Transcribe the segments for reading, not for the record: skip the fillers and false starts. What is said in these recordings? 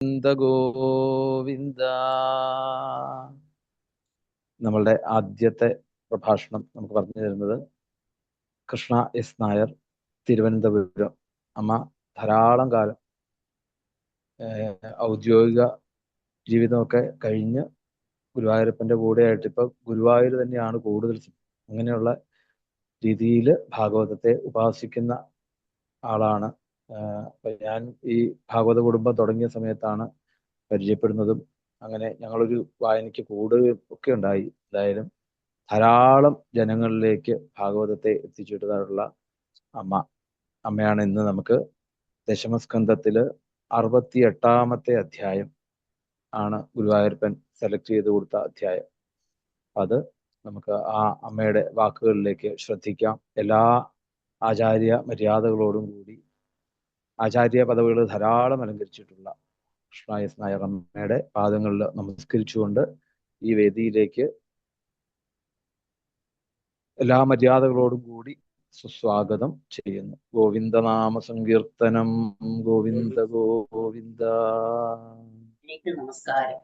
ഗോവിന്ദ. നമ്മളുടെ ആദ്യത്തെ പ്രഭാഷണം നമുക്ക് പറഞ്ഞു തരുന്നത് കൃഷ്ണ എസ് നായർ, തിരുവനന്തപുരം. അമ്മ ധാരാളം കാലം ഔദ്യോഗിക ജീവിതമൊക്കെ കഴിഞ്ഞ് ഗുരുവായൂരപ്പൻ്റെ കൂടെയായിട്ട് ഇപ്പൊ ഗുരുവായൂർ തന്നെയാണ് കൂടുതൽ. അങ്ങനെയുള്ള രീതിയിൽ ഭാഗവതത്തെ ഉപാസിക്കുന്ന ആളാണ്. അപ്പൊ ഞാൻ ഈ ഭാഗവത കുടുംബം തുടങ്ങിയ സമയത്താണ് പരിചയപ്പെടുന്നതും അങ്ങനെ ഞങ്ങളൊരു വായനയ്ക്ക് കൂടുകയും ഒക്കെ ഉണ്ടായി. എന്തായാലും ധാരാളം ജനങ്ങളിലേക്ക് ഭാഗവതത്തെ എത്തിച്ചിട്ടുള്ള അമ്മയാണ് ഇന്ന് നമുക്ക് ദശമസ്കന്ധത്തില് 68-ാമത്തെ അധ്യായം ആണ് ഗുരുവായൂരപ്പൻ സെലക്ട് ചെയ്ത് കൊടുത്ത അധ്യായം. അത് നമുക്ക് ആ അമ്മയുടെ വാക്കുകളിലേക്ക് ശ്രദ്ധിക്കാം. എല്ലാ ആചാര്യ മര്യാദകളോടും കൂടി ആചാര്യ പദവികൾ ധാരാളം അലങ്കരിച്ചിട്ടുള്ള കൃഷ്ണ എസ് നായർ അമ്മയുടെ പാദങ്ങളിൽ നമസ്കരിച്ചുകൊണ്ട് ഈ വേദിയിലേക്ക് എല്ലാ മര്യാദകളോടും കൂടി സുസ്വാഗതം ചെയ്യുന്നു. ഗോവിന്ദനാമ സങ്കീർത്തനം. ഗോവിന്ദ ഗോവിന്ദ. നമസ്കാരം.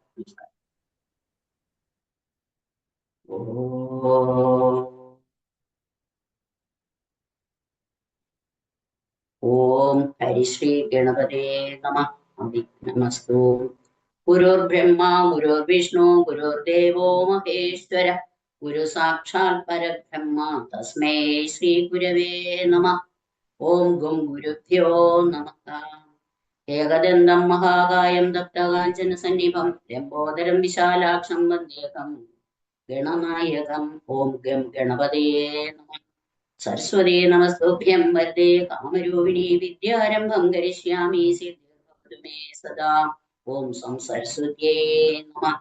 ഓം ഹരിശ്രീ ഗണപതേ നമഃ. നമസ്തു. ഗുരുർബ്രഹ്മ ഗുരുർവിഷ്ണു ഗുരുർദേവോ മഹേശ്വര ഗുരു സാക്ഷാൽ പരബ്രഹ്മ തസ്മൈ ശ്രീ ഗുരവേ നമഃ. ഓം ഗും ഗുരുഭ്യോ നമഃ. ഏകദന്തം മഹാകായം തപ്തകാഞ്ചന സന്നിഭം ലംബോദരം വിശാലാക്ഷം വന്ദേഹം ഗണനായകം. ഓം ഗം ഗണപതേ നമഃ. സരസ്വതീ നമസ്തുഭ്യം വരദേ കാമരൂപിണീ വിദ്യാരംഭം കരിഷ്യാമി സിദ്ധിർഭവതു മേ സദാ. ഓം സം സരസ്വത്യേ നമഃ.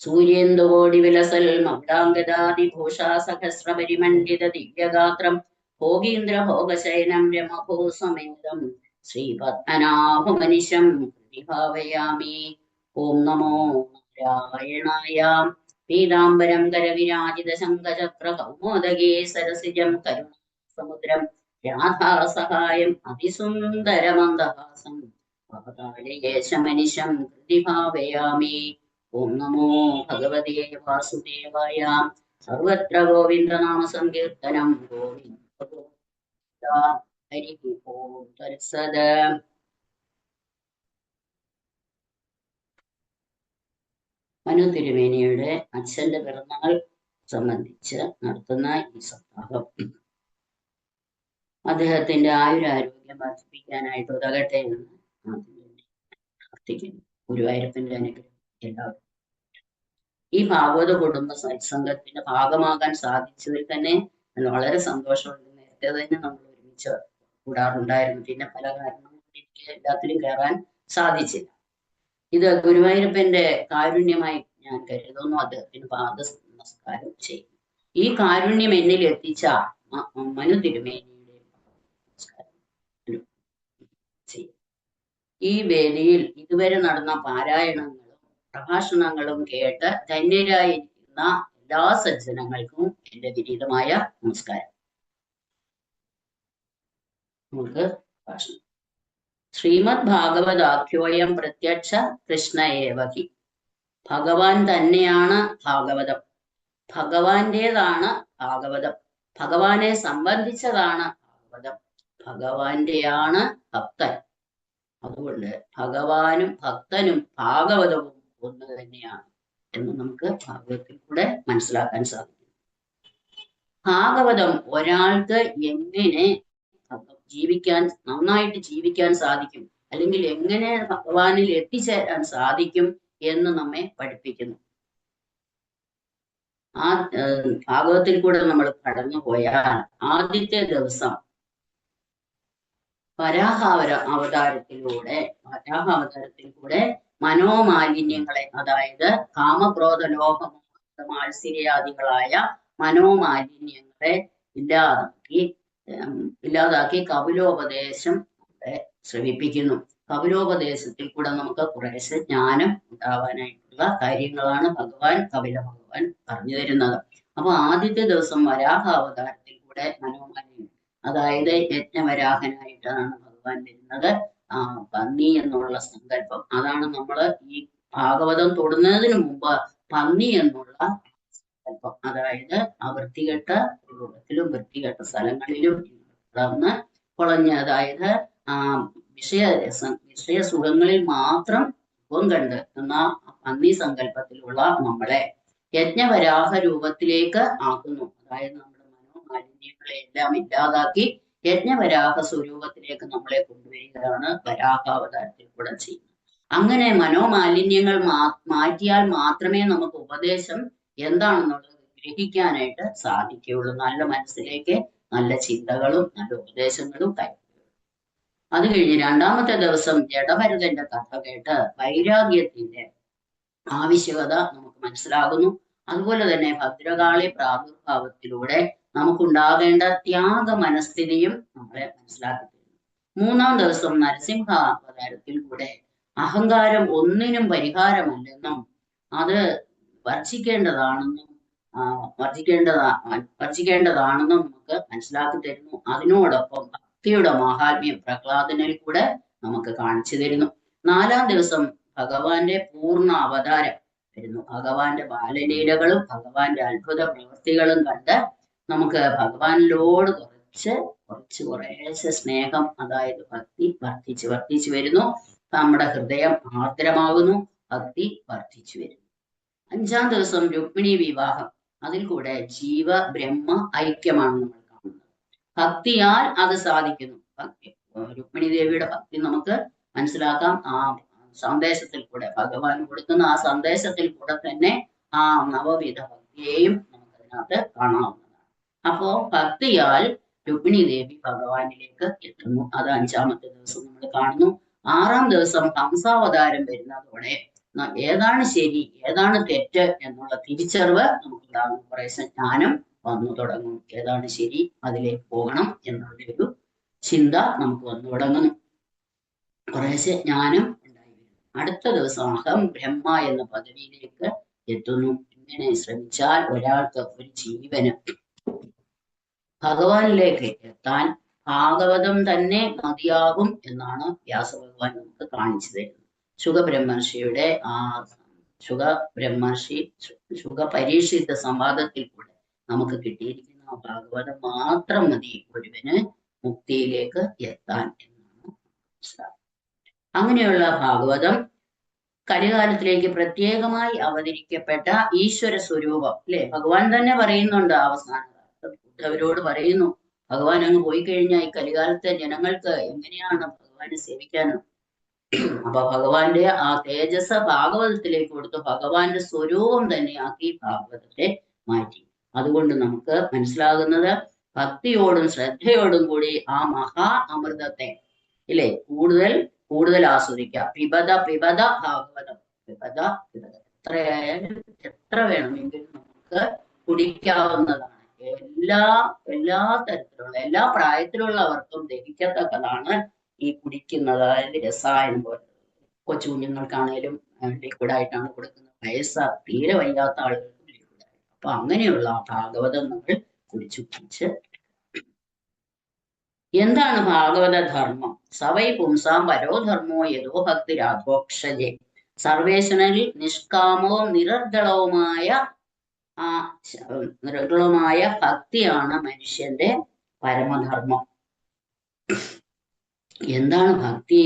സൂര്യേന്ദുകോടി വിലസൽ മകുടാംഗദാദിഭൂഷാ സഹസ്രപരിമണ്ഡിത ദിവ്യഗാത്രം ഭോഗീന്ദ്ര ഭോഗശയനം രമഭൂ സമേതം ശ്രീപത്മനാഭമനിശം പ്രതിഭാവയാമി. ഓം നമോ നാരായണായ. പീതാംബരം കരവിരാജിത ശംഖചക്ര കൗമോദഗീ സരസിജം കരുണാസമുദ്രം രാധാസഹായം അതിസുന്ദരമന്ദഹാസം പാതാളയേശമനിശം പ്രതിഭാവയാമി. ഓം നമോ ഭഗവതേ വാസുദേവായ. സർവത്ര ഗോവിന്ദനാമ സങ്കീർത്തനം. ഗോവിന്ദ ഹരി ഓം തത്സത്. മനു തിരുമേനിയുടെ അച്ഛന്റെ പിറന്നാൾ സംബന്ധിച്ച് നടത്തുന്ന ഈ സപ്താഹം അദ്ദേഹത്തിന്റെ ആയുരാരോഗ്യം വർദ്ധിപ്പിക്കാനായിട്ട് ഉതകട്ടെ എന്ന് പ്രാർത്ഥിക്കുന്നു. ഗുരുവായൂരപ്പന്റെ അനുഗ്രഹം എല്ലാവരും. ഈ ഭാഗവത കുടുംബ സത്സംഗത്തിന്റെ ഭാഗമാകാൻ സാധിച്ചതിൽ തന്നെ വളരെ സന്തോഷമുണ്ട്. നേരത്തെ തന്നെ നമ്മൾ ഒരുമിച്ച് കൂടാറുണ്ടായിരുന്നു. പിന്നെ പല കാരണങ്ങളും എനിക്ക് എല്ലാത്തിലും കയറാൻ സാധിച്ചില്ല. ഇത് ഗുരുവായൂരപ്പന്റെ കാരുണ്യമായി ഞാൻ കരുതുന്നു. അദ്ദേഹത്തിന് പാദ നമസ്കാരം ചെയ്യും. ഈ കാരുണ്യം എന്നിൽ എത്തിച്ച മനു തിരുമേനിയുടെ നമസ്കാരം ചെയ്യും. ഈ വേദിയിൽ ഇതുവരെ നടന്ന പാരായണങ്ങളും പ്രഭാഷണങ്ങളും കേട്ട് ധന്യരായിരിക്കുന്ന എല്ലാ സജ്ജനങ്ങൾക്കും എന്റെ വിനീതമായ നമസ്കാരം. നമുക്ക് ഭാഷണം. ശ്രീമദ് ഭാഗവതാഖ്യോയം പ്രത്യക്ഷ കൃഷ്ണ ഏവഹി. ഭഗവാൻ തന്നെയാണ് ഭാഗവതം. ഭഗവാന്റേതാണ് ഭാഗവതം. ഭഗവാനെ സംബന്ധിച്ചതാണ് ഭാഗവതം. ഭഗവാന്റെയാണ് ഭക്തൻ. അതുകൊണ്ട് ഭഗവാനും ഭക്തനും ഭാഗവതവും ഒന്ന് തന്നെയാണ് എന്ന് നമുക്ക് ഭാഗവതത്തിൽ കൂടെ മനസ്സിലാക്കാൻ സാധിക്കും. ഭാഗവതം ഒരാൾക്ക് എങ്ങനെ നന്നായിട്ട് ജീവിക്കാൻ സാധിക്കും, അല്ലെങ്കിൽ എങ്ങനെ ഭഗവാനിൽ എത്തിച്ചേരാൻ സാധിക്കും എന്ന് നമ്മെ പഠിപ്പിക്കുന്നു. ആ ഭാഗവതത്തിൽ കൂടെ നമ്മൾ കടന്നു പോയാൽ ആദ്യത്തെ ദിവസം വരാഹ അവതാരത്തിൽ കൂടെ മനോമാലിന്യങ്ങളെ, അതായത് കാമക്രോധ ലോഭ മാത്സര്യാദികളായ മനോമാലിന്യങ്ങളെ ഇല്ലാതാക്കി കപിലോപദേശം ശ്രമിപ്പിക്കുന്നു. കപിലോപദേശത്തിൽ കൂടെ നമുക്ക് കുറേശ്ശെ ജ്ഞാനം ഉണ്ടാവാനായിട്ടുള്ള കാര്യങ്ങളാണ് കപില ഭഗവാൻ പറഞ്ഞു തരുന്നത്. അപ്പൊ ആദ്യത്തെ ദിവസം വരാഹ അവതാരത്തിൽ കൂടെ മനോമാലിന്യം, അതായത് യജ്ഞവരാഹനായിട്ടാണ് ഭഗവാൻ വരുന്നത്. പന്നി എന്നുള്ള സങ്കല്പം. അതാണ് നമ്മൾ ഈ ഭാഗവതം തൊടുന്നതിന് മുമ്പ് പന്നി എന്നുള്ള സങ്കല്പം, അതായത് ആ വൃത്തികെട്ട രൂപത്തിലും വൃത്തികെട്ട സ്ഥലങ്ങളിലും വളർന്ന് കുളഞ്ഞ്, അതായത് ആ വിഷയസുഖങ്ങളിൽ മാത്രം സുഖം കണ്ട് എന്ന പന്നി സങ്കല്പത്തിലുള്ള നമ്മളെ യജ്ഞവരാഹ രൂപത്തിലേക്ക് ആക്കുന്നു. അതായത് നമ്മുടെ മനോമാലിന്യങ്ങളെ എല്ലാം ഇല്ലാതാക്കി യജ്ഞവരാഹ സ്വരൂപത്തിലേക്ക് നമ്മളെ കൊണ്ടുവരികയാണ് വരാഹാവതാരത്തിൽ കൂടെ ചെയ്യുന്നത്. അങ്ങനെ മനോമാലിന്യങ്ങൾ മാറ്റിയാൽ മാത്രമേ നമുക്ക് ഉപദേശം എന്താണെന്നുള്ളത് ഗ്രഹിക്കാനായിട്ട് സാധിക്കുകയുള്ളൂ. നല്ല മനസ്സിലേക്ക് നല്ല ചിന്തകളും നല്ല ഉപദേശങ്ങളും കൈ. അത് കഴിഞ്ഞ് രണ്ടാമത്തെ ദിവസം ജഡഭരതന്റെ കഥ കേട്ട് വൈരാഗ്യത്തിന്റെ ആവശ്യകത നമുക്ക് മനസ്സിലാകുന്നു. അതുപോലെ തന്നെ ഭദ്രകാളി പ്രാദുർഭാവത്തിലൂടെ നമുക്കുണ്ടാകേണ്ട ത്യാഗ മനസ്ഥിതിയും നമ്മളെ മനസ്സിലാക്കി തരുന്നു. മൂന്നാം ദിവസം നരസിംഹ അവതാരത്തിൽ കൂടെ അഹങ്കാരം ഒന്നിനും പരിഹാരമല്ലെന്നും അത് വർജിക്കേണ്ടതാണെന്നും വർജിക്കേണ്ടതാണെന്നും നമുക്ക് മനസ്സിലാക്കി തരുന്നു. അതിനോടൊപ്പം ഭക്തിയുടെ മാഹാത്മ്യം പ്രഹ്ലാദനിൽ കൂടെ നമുക്ക് കാണിച്ചു തരുന്നു. നാലാം ദിവസം ഭഗവാന്റെ പൂർണ്ണ അവതാരം വരുന്നു. ഭഗവാന്റെ ബാലലീലകളും ഭഗവാന്റെ അത്ഭുത പ്രവൃത്തികളും കണ്ട് നമുക്ക് ഭഗവാനിലോട് കുറേശ്ശെ സ്നേഹം, അതായത് ഭക്തി വർദ്ധിച്ചു വരുന്നു. നമ്മുടെ ഹൃദയം ആർദ്രമാകുന്നു, ഭക്തി വർദ്ധിച്ചു വരുന്നു. അഞ്ചാം ദിവസം രുക്മിണി വിവാഹം. അതിൽ കൂടെ ജീവ ബ്രഹ്മ ഐക്യമാണ് നമ്മൾ കാണുന്നത്. ഭക്തിയാൽ അത് സാധിക്കുന്നു. രുക്മിണി ദേവിയുടെ ഭക്തി നമുക്ക് മനസ്സിലാക്കാം. ആ സന്ദേശത്തിൽ കൂടെ ഭഗവാൻ കൊടുക്കുന്ന ആ സന്ദേശത്തിൽ കൂടെ തന്നെ ആ നവവിധ ഭക്തിയെയും നമുക്ക് അതിനകത്ത് കാണാവുന്നതാണ്. അപ്പോ ഭക്തിയാൽ രുക്മിണി ദേവി ഭഗവാനിലേക്ക് എത്തുന്നു. അത് അഞ്ചാമത്തെ ദിവസം നമ്മൾ കാണുന്നു. ആറാം ദിവസം ഹംസാവതാരം വരുന്നതോടെ ഏതാണ് ശരി ഏതാണ് തെറ്റ് എന്നുള്ള തിരിച്ചറിവ് നമുക്കുണ്ടാകും. കുറേശ്ശെ ജ്ഞാനം വന്നു തുടങ്ങും. ഏതാണ് ശരി, അതിലേക്ക് പോകണം എന്നുള്ള ഒരു ചിന്ത നമുക്ക് വന്നു തുടങ്ങുന്നു. കുറേശ്ശെ ജ്ഞാനം ഉണ്ടായി വരും. അടുത്ത ദിവസം അഹം ബ്രഹ്മ എന്ന പദവിയിലേക്ക് എത്തുന്നു. ഇങ്ങനെ ശ്രമിച്ചാൽ ഒരാൾക്ക്, ഒരു ജീവന് ഭഗവാനിലേക്ക് എത്താൻ ഭാഗവതം തന്നെ മതിയാകും എന്നാണ് വ്യാസഭഗവാൻ നമുക്ക് കാണിച്ചു തരുന്നത്. ശുഗബ്രഹ്മർഷിയുടെ ശുഗപരീക്ഷിത സംവാദത്തിൽ കൂടെ നമുക്ക് കിട്ടിയിരിക്കുന്ന ആ ഭാഗവതം മാത്രം മതി ഒരുവന് മുക്തിയിലേക്ക് എത്താൻ എന്നാണ് മനസ്സിലാക്കുന്നത്. അങ്ങനെയുള്ള ഭാഗവതം കലികാലത്തിലേക്ക് പ്രത്യേകമായി അവതരിക്കപ്പെട്ട ഈശ്വര സ്വരൂപം അല്ലെ. ഭഗവാൻ തന്നെ പറയുന്നുണ്ട് അവസാനം അവരോട് പറയുന്നു, ഭഗവാൻ അങ്ങ് പോയി കഴിഞ്ഞാൽ ഈ കലികാലത്തെ ജനങ്ങൾക്ക് എങ്ങനെയാണ് ഭഗവാനെ സേവിക്കാനും. അപ്പൊ ഭഗവാന്റെ ആ തേജസ് ഭാഗവതത്തിലേക്ക് കൊടുത്തു, ഭഗവാന്റെ സ്വരൂപം തന്നെയാക്കി ഭാഗവതത്തെ മാറ്റി. അതുകൊണ്ട് നമുക്ക് മനസ്സിലാകുന്നത് ഭക്തിയോടും ശ്രദ്ധയോടും കൂടി ആ മഹാ അമൃതത്തെ ഇല്ലേ കൂടുതൽ ആസ്വദിക്കുക. പിബത ഭാഗവതം, പിബത എത്ര വേണമെങ്കിലും നമുക്ക് കുടിക്കാവുന്നതാണ്. എല്ലാ തരത്തിലുള്ള എല്ലാ പ്രായത്തിലുള്ളവർക്കും ദഹിക്കത്തക്കതാണ് ഈ കുടിക്കുന്നത്. അതായത് രസായനം പോലെ കൊച്ചു കുഞ്ഞുങ്ങൾക്കാണേലും ലിക്വിഡായിട്ടാണ് കൊടുക്കുന്നത്. തീരെ വയ്യാത്ത ആളുകൾക്ക് ലിക്വിഡായിട്ട്. അപ്പൊ അങ്ങനെയുള്ള ഭാഗവതം നമ്മൾ കുടിച്ച് എന്താണ് ഭാഗവത ധർമ്മം? സവൈ പുംസാം പരോധർമ്മോ യഥോ ഭക്തി രാഘോക്ഷജെ. സർവേശ്വരനിൽ നിഷ്കാമവും നിരർഗളവുമായ ഭക്തിയാണ് മനുഷ്യന്റെ പരമധർമ്മം. എന്താണ് ഭക്തി?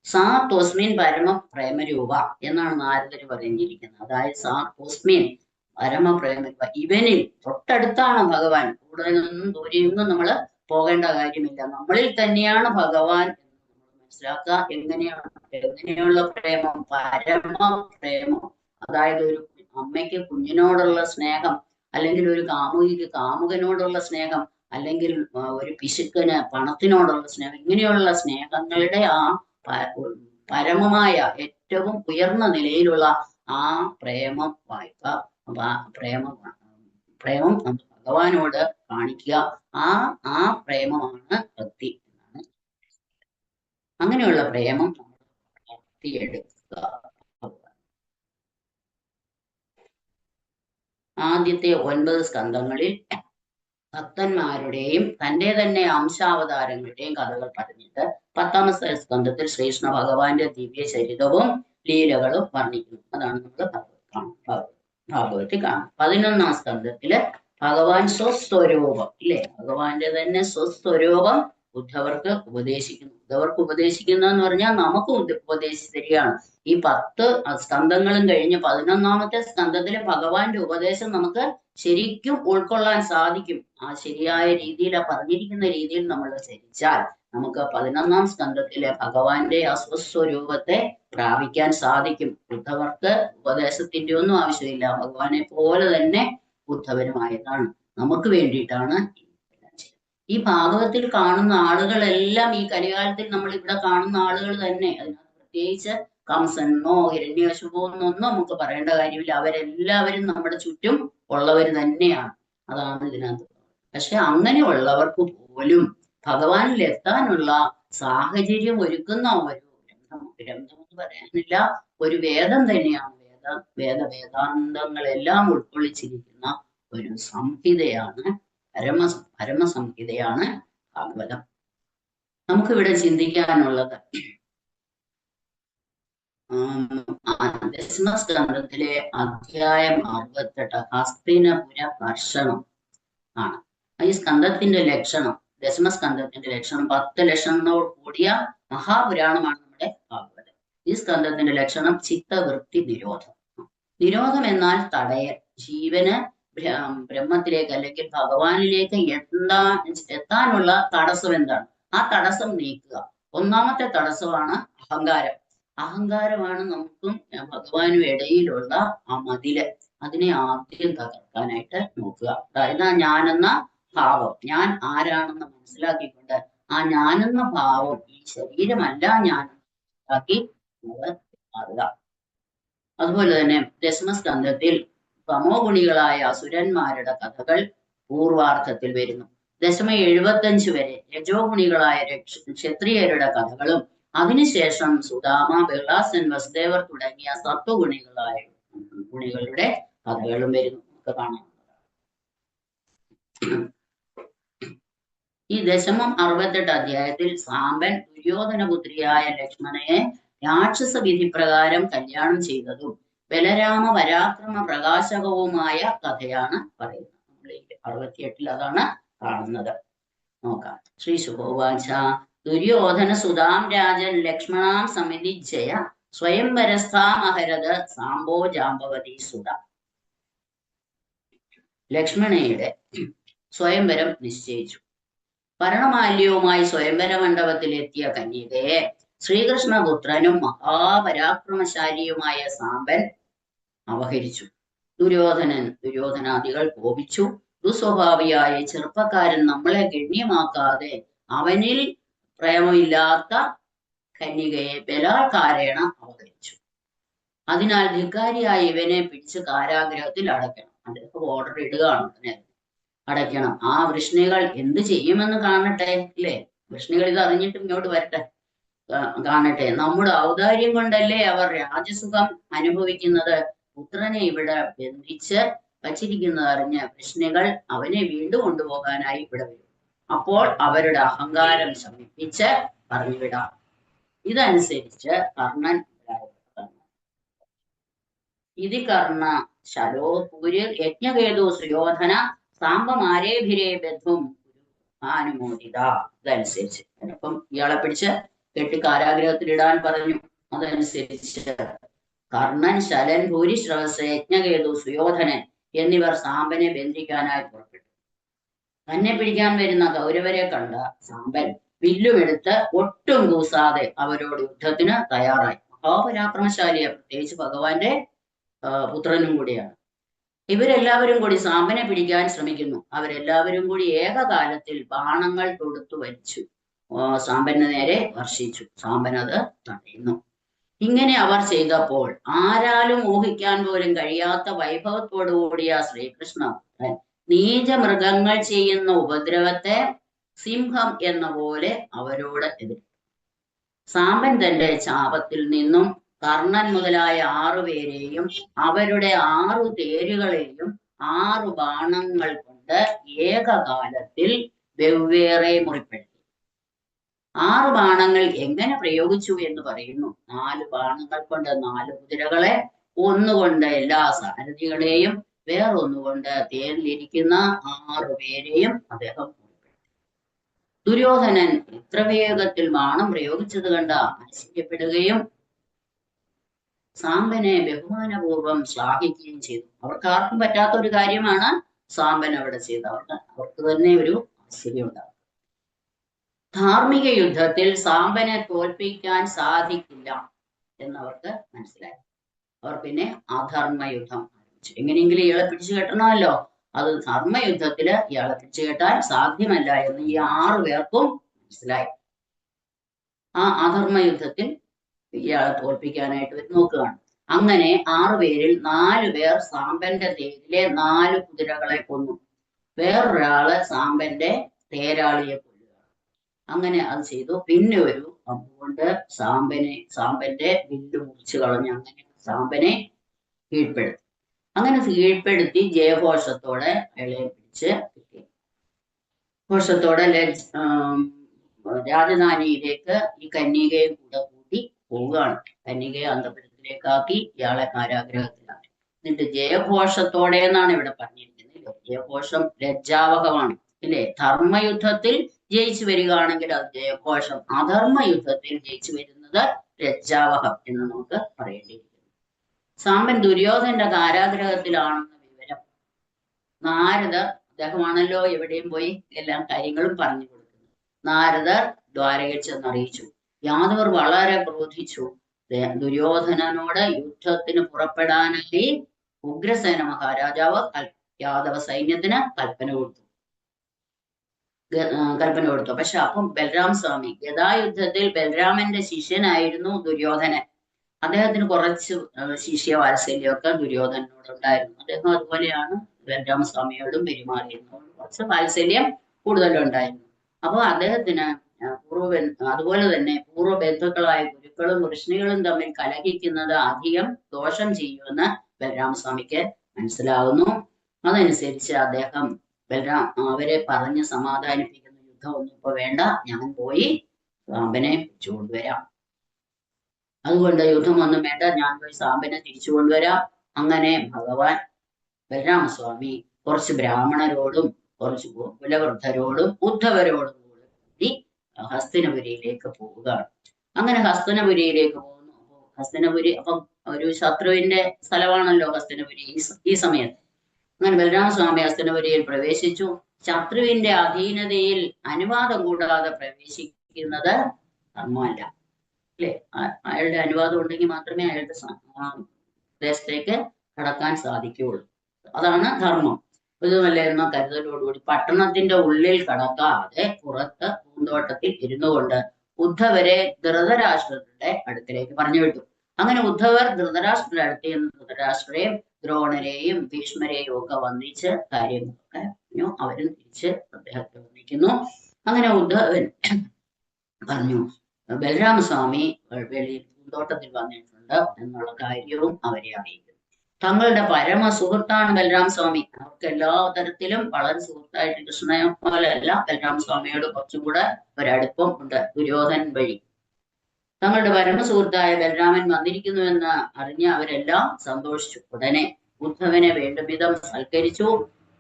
സാ തോസ്മിൻ പരമ പ്രേമരൂപ എന്നാണ് നാരദര് പറഞ്ഞിരിക്കുന്നത്. അതായത് സാ തോസ്മിൻ പരമപ്രേമരൂപ, ഇവനിൽ തൊട്ടടുത്താണ് ഭഗവാൻ. കൂടുതലൊന്നും ദൂരെയൊന്നും നമ്മൾ പോകേണ്ട കാര്യമില്ല. നമ്മളിൽ തന്നെയാണ് ഭഗവാൻ എന്ന് നമ്മൾ മനസ്സിലാക്കുക. എങ്ങനെയുള്ള പ്രേമം? പരമ പ്രേമം. അതായത് ഒരു അമ്മയ്ക്ക് കുഞ്ഞിനോടുള്ള സ്നേഹം, അല്ലെങ്കിൽ ഒരു കാമുകിക്ക് കാമുകനോടുള്ള സ്നേഹം, അല്ലെങ്കിൽ ഒരു പിശുക്കന് പണത്തിനോടുള്ള സ്നേഹം, ഇങ്ങനെയുള്ള സ്നേഹങ്ങളുടെ ആ പരമമായ ഏറ്റവും ഉയർന്ന നിലയിലുള്ള ആ പ്രേമം വായ്പ, പ്രേമം നമ്മൾ ഭഗവാനോട് കാണിക്കുക. ആ പ്രേമമാണ് ഭക്തി എന്നാണ്. അങ്ങനെയുള്ള പ്രേമം നമ്മൾ വളർത്തിയെടുക്കുക. ആദ്യത്തെ 9 സ്കന്ധങ്ങളിൽ ഭക്തന്മാരുടെയും തന്റെ തന്നെ അംശാവതാരങ്ങളുടെയും കഥകൾ പറഞ്ഞിട്ട് 10-ാമത്തെ സ്കന്ധത്തിൽ ശ്രീകൃഷ്ണ ഭഗവാന്റെ ദിവ്യചരിതവും ലീലകളും വർണ്ണിക്കുന്നു. അതാണ് നമ്മൾ ഭാഗവത്തിൽ കാണും. 11-ാം സ്കന്ധത്തില് ഭഗവാൻ സ്വസ്വരൂപം ഇല്ലേ, ഭഗവാന്റെ തന്നെ സ്വസ്വരൂപം ഉദ്ധവർക്ക് ഉപദേശിക്കുന്നു. ഉദ്ധവർക്ക് ഉപദേശിക്കുന്ന എന്ന് പറഞ്ഞാൽ നമുക്ക് ഉപദേശിച്ചു തരികയാണ്. ഈ 10 സ്കന്ധങ്ങളും കഴിഞ്ഞ് 11-ാമത്തെ സ്കന്ധത്തിലെ ഭഗവാന്റെ ഉപദേശം നമുക്ക് ശരിക്കും ഉൾക്കൊള്ളാൻ സാധിക്കും. ആ ശരിയായ രീതിയിൽ, ആ പറഞ്ഞിരിക്കുന്ന രീതിയിൽ നമ്മൾ ചരിച്ചാൽ നമുക്ക് 11-ാം സ്കന്ധത്തിലെ ഭഗവാന്റെ അസ്വസ്വരൂപത്തെ പ്രാപിക്കാൻ സാധിക്കും. ഉദ്ധവർക്ക് ഉപദേശത്തിന്റെ ഒന്നും ആവശ്യമില്ല, ഭഗവാനെ പോലെ തന്നെ ഉദ്ധവനുമായതാണ്, നമുക്ക് വേണ്ടിയിട്ടാണ്. ഈ ഭാഗവത്തിൽ കാണുന്ന ആളുകളെല്ലാം ഈ കലികാലത്തിൽ നമ്മൾ ഇവിടെ കാണുന്ന ആളുകൾ തന്നെ. അതിനകത്ത് പ്രത്യേകിച്ച് കംസനോ ഹിരണ്യകശിപോ എന്നൊന്നും നമുക്ക് പറയേണ്ട കാര്യമില്ല. അവരെല്ലാവരും നമ്മുടെ ചുറ്റും ഉള്ളവർ തന്നെയാണ്. അതാണ് ഇതിനകത്ത്. പക്ഷെ അങ്ങനെയുള്ളവർക്ക് പോലും ഭഗവാനിൽ എത്താനുള്ള സാഹചര്യം ഒരുക്കുന്ന ഒരു ഗ്രന്ഥം എന്ന് പറയാനില്ല, ഒരു വേദം തന്നെയാണ്. വേദാന്തങ്ങളെല്ലാം ഉൾക്കൊള്ളിച്ചിരിക്കുന്ന ഒരു സംഹിതയാണ്, പരമസംഹിതയാണ് ഭാഗവതം. നമുക്കിവിടെ ചിന്തിക്കാനുള്ളത് ദശമസ്കന്ധത്തിലെ അധ്യായം 68 ഹസ്തിനപുര കർഷണം ആണ്. ഈ സ്കന്ധത്തിന്റെ ലക്ഷണം, ദശമസ്കന്ധത്തിന്റെ ലക്ഷണം 10 ലക്ഷണങ്ങളോട് കൂടിയ മഹാപുരാണമാണ് നമ്മുടെ ഭാഗവതം. ഈ സ്കന്ധത്തിന്റെ ലക്ഷണം ചിത്തവൃത്തി നിരോധം. നിരോധം എന്നാൽ തടയൽ, ജീവന് ബ്രഹ്മത്തിലേക്ക് അല്ലെങ്കിൽ ഭഗവാനിലേക്ക് എത്താനുള്ള തടസ്സം എന്താണ്, ആ തടസ്സം നീക്കുക. 1-ാമത്തെ തടസ്സമാണ് അഹങ്കാരം. അഹങ്കാരമാണ് നമുക്കും ഭഗവാനും ഇടയിലുള്ള ആ മതില്. അതിനെ ആദ്യം തകർക്കാനായിട്ട് നോക്കുക. അതായത് ഞാനെന്ന ഭാവം, ഞാൻ ആരാണെന്ന് മനസ്സിലാക്കിക്കൊണ്ട് ആ ഞാനെന്ന ഭാവം, ഈ ശരീരമല്ല ഞാൻ മനസ്സിലാക്കി മാറുക. അതുപോലെ തന്നെ ദശമസ്കന്ധത്തിൽ തമോ ഗുണികളായ അസുരന്മാരുടെ കഥകൾ പൂർവാർത്ഥത്തിൽ വരുന്നു. ദശമം 75 വരെ രജോ ഗുണികളായ ക്ഷത്രിയരുടെ കഥകളും അതിനുശേഷം സുദാമ, ബഹ്ലാസൻ, വസുദേവർ തുടങ്ങിയ ഗുണികളുടെ കഥകളും വരുന്നു. നമുക്ക് കാണാം. ഈ ദശമം 68 അധ്യായത്തിൽ സാമ്പൻ ദുര്യോധനപുത്രിയായ ലക്ഷ്മണയെ രാക്ഷസ വിധി പ്രകാരം കല്യാണം ചെയ്തതും ബലരാമ പരാക്രമ പ്രകാശകവുമായ കഥയാണ് പറയുന്നത്. നമ്മൾ 68 അതാണ് കാണുന്നത്. നോക്കാം. ശ്രീ ശുഭോവാച ദുര്യോധന സുതാം രാജൻ ലക്ഷ്മണാം സമിതിജയ സ്വയംവരസ്ഥാമഹരത് സാംബോ ജാമ്പവതി സുത. ലക്ഷ്മണയുടെ സ്വയംവരം നിശ്ചയിച്ചു. ഭരണമാല്യവുമായി സ്വയംവര മണ്ഡപത്തിലെത്തിയ കന്യകയെ ശ്രീകൃഷ്ണപുത്രനും മഹാപരാക്രമശാലിയുമായ സാമ്പൻ അപഹരിച്ചു. ദുര്യോധനാദികൾ കോപിച്ചു. ദുസ്വഭാവിയായ ചെറുപ്പക്കാരൻ നമ്മളെ ഗണ്യമാക്കാതെ അവനിൽ പ്രേമമില്ലാത്ത കന്യകയെ ബലാത്കാരേണ അപഹരിച്ചു. അതിനാൽ ധിക്കാരിയായ ഇവനെ പിടിച്ച് കാരാഗ്രഹത്തിൽ അടയ്ക്കണം. അദ്ദേഹം ഓർഡർ ഇടുകയാണ്, അടയ്ക്കണം. ആ വൃഷ്ണികൾ എന്ത് ചെയ്യുമെന്ന് കാണട്ടെ, ഇല്ലേ? വൃഷ്ണികൾ ഇത് അറിഞ്ഞിട്ട് ഇങ്ങോട്ട് വരട്ടെ, കാണട്ടെ. നമ്മുടെ ഔദാര്യം കൊണ്ടല്ലേ അവർ രാജസുഖം അനുഭവിക്കുന്നത്. പുത്രനെ ഇവിടെ ബന്ധിച്ച് വച്ചിരിക്കുന്നത് അറിഞ്ഞ് വൃഷ്ണികൾ അവനെ വീണ്ടും കൊണ്ടുപോകാനായി ഇവിടെ വരും. അപ്പോൾ അവരുടെ അഹങ്കാരം ശമിപ്പിച്ച് പറഞ്ഞുവിടാം. ഇതനുസരിച്ച് കർണൻ ഇതി കർണ ശലോ പൂരിൽ യജ്ഞകേതു സുയോധന സാമ്പമാരേഭിരേ ബന്ധും അനുമോദിത. ഇതനുസരിച്ച് അപ്പം ഇയാളെ പിടിച്ച് കെട്ടി കാരാഗ്രഹത്തിലിടാൻ പറഞ്ഞു. അതനുസരിച്ച് കർണൻ, ശലൻ, ഭൂരിശ്രവസ്, യജ്ഞകേതു, സുയോധനൻ എന്നിവർ സാമ്പനെ ബന്ധിക്കാനായി പുറപ്പെട്ടു. തന്നെ പിടിക്കാൻ വരുന്ന കൗരവരെ കണ്ട സാമ്പൻ വില്ലുമെടുത്ത് ഒട്ടും കൂസാതെ അവരോട് യുദ്ധത്തിന് തയ്യാറായി. മഹാപരാക്രമശാലിയെ, പ്രത്യേകിച്ച് ഭഗവാന്റെ പുത്രനും കൂടിയാണ്. ഇവരെല്ലാവരും കൂടി സാമ്പനെ പിടിക്കാൻ ശ്രമിക്കുന്നു. അവരെല്ലാവരും കൂടി ഏകകാലത്തിൽ ബാണങ്ങൾ തൊടുത്തു വലിച്ചു സാമ്പന് നേരെ വർഷിച്ചു. സാമ്പൻ അത് തടയുന്നു. ഇങ്ങനെ അവർ ചെയ്തപ്പോൾ ആരാലും ഊഹിക്കാൻ പോലും കഴിയാത്ത വൈഭവത്തോടുകൂടിയ ശ്രീകൃഷ്ണപുത്രൻ നീച മൃഗങ്ങൾ ചെയ്യുന്ന ഉപദ്രവത്തെ സിംഹം എന്ന പോലെ അവരോട് എതിർത്തു. സാമ്പൻ തന്റെ ചാപത്തിൽ നിന്നും കർണൻ മുതലായ 6 പേരെയും അവരുടെ 6 തേരുകളെയും 6 ബാണങ്ങൾ കൊണ്ട് ഏകകാലത്തിൽ വെവ്വേറെ മുറിപ്പെടുത്തി. 6 ബാണങ്ങൾ എങ്ങനെ പ്രയോഗിച്ചു എന്ന് പറയുന്നു. 4 ബാണങ്ങൾ കൊണ്ട് 4 കുതിരകളെ, ഒന്നുകൊണ്ട് എല്ലാ സാരഥികളെയും, വേറൊന്നുകൊണ്ട് തേരിലിരിക്കുന്ന 6 പേരെയും അദ്ദേഹം. ദുര്യോധനൻ ഇത്ര വേഗത്തിൽ ബാണം പ്രയോഗിച്ചത് കണ്ട് ആശ്ചര്യപ്പെടുകയും സാമ്പനെ ബഹുമാനപൂർവ്വം ശ്ലാഘിക്കുകയും ചെയ്തു. അവർക്ക് ആർക്കും പറ്റാത്ത ഒരു കാര്യമാണ് സാമ്പൻ അവിടെ ചെയ്തത്. അവർക്ക് തന്നെ ഒരു ആശ്ചര്യം ഉണ്ടാകും. ധാർമ്മിക യുദ്ധത്തിൽ സാമ്പനെ തോൽപ്പിക്കാൻ സാധിക്കില്ല എന്നവർക്ക് മനസ്സിലായി. അവർ പിന്നെ അധർമ്മ യുദ്ധം ആരംഭിച്ചു. എങ്ങനെയെങ്കിലും ഇയാളെ പിടിച്ചു കെട്ടണമല്ലോ. അത് ധർമ്മയുദ്ധത്തില് ഇയാളെ പിടിച്ചു കെട്ടാൻ സാധ്യമല്ല എന്ന് ഈ 6 പേർക്കും മനസ്സിലായി. ആ അധർമ്മ യുദ്ധത്തിൽ ഇയാളെ തോൽപ്പിക്കാനായിട്ട് നോക്കുകയാണ്. അങ്ങനെ 6 പേരിൽ 4 പേർ സാമ്പന്റെ തേരിലെ 4 കുതിരകളെ കൊന്നു. വേറൊരാള് സാമ്പന്റെ തേരാളിയെ കൊല്ലുകയാണ്. അങ്ങനെ അത് ചെയ്തു. പിന്നെ ഒരു അമ്പുകൊണ്ട് സാമ്പന്റെ വില്ല് മുറിച്ചു കളഞ്ഞ് അങ്ങനെ സാമ്പനെ കീഴ്പ്പെടുത്തി. അങ്ങനെ കീഴ്പ്പെടുത്തി ജയഘോഷത്തോടെ അയാളെ പിടിച്ച് കിട്ടി. ഘോഷത്തോടെ രാജധാനിയിലേക്ക് ഈ കന്യകയെ കൂടെ കൂട്ടി പോവുകയാണ്. കന്യകയെ അന്തപുരത്തിലേക്കാക്കി ഇയാളെ കാരാഗ്രഹത്തിലാക്കി. എന്നിട്ട് ജയഘോഷത്തോടെ എന്നാണ് ഇവിടെ പറഞ്ഞിരിക്കുന്നത്. ജയഘോഷം ലജ്ജാവഹമാണ്, ഇല്ലേ? ധർമ്മയുദ്ധത്തിൽ ജയിച്ചു വരികയാണെങ്കിൽ അത് ജയഘോഷം, അധർമ്മ യുദ്ധത്തിൽ ജയിച്ചു വരുന്നത് ലജ്ജാവഹം എന്ന് നമുക്ക് പറയേണ്ടിയിരിക്കുന്നു. സാമ്പൻ ദുര്യോധന്റെ കാരാഗ്രഹത്തിലാണെന്ന വിവരം നാരദർ, അദ്ദേഹമാണല്ലോ എവിടെയും പോയി എല്ലാ കാര്യങ്ങളും പറഞ്ഞു കൊടുക്കുന്നത്, നാരദർ ദ്വാരകയിൽ ചെന്നറിയിച്ചു. യാദവർ വളരെ ക്രോധിച്ചു. ദുര്യോധനനോട് യുദ്ധത്തിന് പുറപ്പെടാനായി ഉഗ്രസേന മഹാരാജാവ് യാദവ സൈന്യത്തിന് കൽപ്പന കൊടുത്തു. പക്ഷെ അപ്പം ബലരാം സ്വാമി, ഗദായുദ്ധത്തിൽ ബലരാമന്റെ ശിഷ്യനായിരുന്നു ദുര്യോധനൻ. അദ്ദേഹത്തിന് കുറച്ച് ശിഷ്യ വാത്സല്യമൊക്കെ ദുര്യോധനോട് ഉണ്ടായിരുന്നു. അദ്ദേഹം അതുപോലെയാണ് ബലരാമസ്വാമിയോടും പെരുമാറിയിരുന്നത്. കുറച്ച് വാത്സല്യം കൂടുതലുണ്ടായിരുന്നു. അപ്പൊ അദ്ദേഹത്തിന് അതുപോലെ തന്നെ പൂർവ്വ ബന്ധുക്കളായ ഗുരുക്കളും ഋഷികളും തമ്മിൽ കലഹിക്കുന്നത് അധികം ദോഷം ചെയ്യുമെന്ന് ബലരാമസ്വാമിക്ക് മനസ്സിലാകുന്നു. അതനുസരിച്ച് അദ്ദേഹം അവരെ പറഞ്ഞ് സമാധാനിപ്പിക്കുന്ന, യുദ്ധമൊന്നും ഇപ്പൊ വേണ്ട, ഞാൻ പോയി സാമ്പനെ ചൂണ്ടുവരാം, അതുകൊണ്ട് യുദ്ധമൊന്നും വേണ്ട, ഞാൻ പോയി സാമ്പനെ തിരിച്ചു കൊണ്ടുവരാം. അങ്ങനെ ഭഗവാൻ ബലരാമസ്വാമി കുറച്ച് ബ്രാഹ്മണരോടും കുറച്ച് കുലവൃദ്ധരോടും ഉദ്ധവരോടും കൂടി ഹസ്തിനപുരിയിലേക്ക് പോവുകയാണ്. അങ്ങനെ ഹസ്തിനപുരിയിലേക്ക് പോകുന്നു. ഹസ്തിനപുരി അപ്പം ഒരു ശത്രുവിന്റെ സ്ഥലമാണല്ലോ ഹസ്തിനപുരി ഈ സമയത്ത്. അങ്ങനെ ബലരാമസ്വാമി ഹസ്തിനപുരിയിൽ പ്രവേശിച്ചു. ശത്രുവിന്റെ അധീനതയിൽ അനുവാദം കൂടാതെ പ്രവേശിക്കുന്നത് ധർമ്മമല്ല, അല്ലെ? അയാളുടെ അനുവാദം ഉണ്ടെങ്കിൽ മാത്രമേ അയാളുടെ ദേശത്തേക്ക് കടക്കാൻ സാധിക്കുകയുള്ളൂ. അതാണ് ധർമ്മം. ഇതുമല്ല എന്ന കരുതലോടുകൂടി പട്ടണത്തിന്റെ ഉള്ളിൽ കടക്കാതെ പുറത്ത് പൂന്തോട്ടത്തിൽ ഇരുന്നു കൊണ്ട് ഉദ്ധവരെ ധൃതരാഷ്ട്രരുടെ അടുക്കലേക്ക് പറഞ്ഞു വിട്ടു. അങ്ങനെ ഉദ്ധവർ ധൃതരാഷ്ട്രരുടെ അടുത്ത് നിന്ന് ധൃതരാഷ്ട്രരെയും ദ്രോണരെയും ഭീഷ്മരെയും ഒക്കെ വന്ദിച്ച് കാര്യങ്ങളൊക്കെ പറഞ്ഞു. അവരും തിരിച്ച് അദ്ദേഹത്തെ വന്ദിക്കുന്നു. അങ്ങനെ ഉദ്ധവൻ പറഞ്ഞു, ബലരാമസ്വാമി വെളിയിൽ പൂന്തോട്ടത്തിൽ വന്നിട്ടുണ്ട് എന്നുള്ള കാര്യവും അവരെ അറിയിക്കുന്നു. തങ്ങളുടെ പരമ സുഹൃത്താണ് ബലരാമസ്വാമി. അവർക്ക് എല്ലാ തരത്തിലും വളരെ സുഹൃത്തായിട്ട്, കൃഷ്ണനെ പോലെയല്ല, ബലരാമസ്വാമിയോട് കുറച്ചും കൂടെ ഒരടുപ്പം ഉണ്ട് ദുര്യോധനൻ വഴി. തങ്ങളുടെ പരമ സുഹൃത്തായ ബലരാമൻ വന്നിരിക്കുന്നുവെന്ന് അറിഞ്ഞ് അവരെല്ലാം സന്തോഷിച്ചു. ഉടനെ ഉദ്ധവനെ വേണ്ടും വിധം സൽക്കരിച്ചു.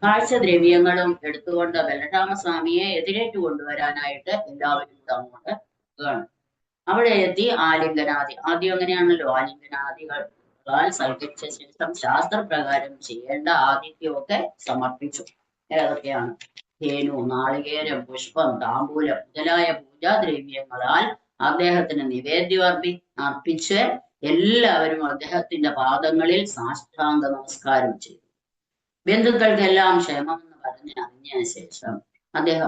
കാഴ്ചദ്രവ്യങ്ങളും എടുത്തുകൊണ്ട് ബലരാമസ്വാമിയെ എതിരേറ്റു കൊണ്ടുവരാനായിട്ട് എല്ലാവരും കൂടെ അങ്ങോട്ട് പോവുകയാണ്. അവിടെ എത്തി ആലിംഗനാദി, ആദ്യം അങ്ങനെയാണല്ലോ, ആലിംഗനാദികളാൽ സൽക്കരിച്ച ശേഷം ശാസ്ത്രപ്രകാരം ചെയ്യേണ്ട ആതിഥ്യമൊക്കെ സമർപ്പിച്ചു. ഏതൊക്കെയാണ്? ധേനു, നാളികേരം, പുഷ്പം, താമ്പൂലം മുതലായ പൂജാദ്രവ്യങ്ങളാൽ അദ്ദേഹത്തിന് നിവേദ്യം അർപ്പിച്ച് എല്ലാവരും അദ്ദേഹത്തിന്റെ പാദങ്ങളിൽ സാഷ്ടാംഗ നമസ്കാരം ചെയ്തു. ബന്ധുക്കൾക്കെല്ലാം ക്ഷേമമെന്ന് പറഞ്ഞ് അറിഞ്ഞ ശേഷം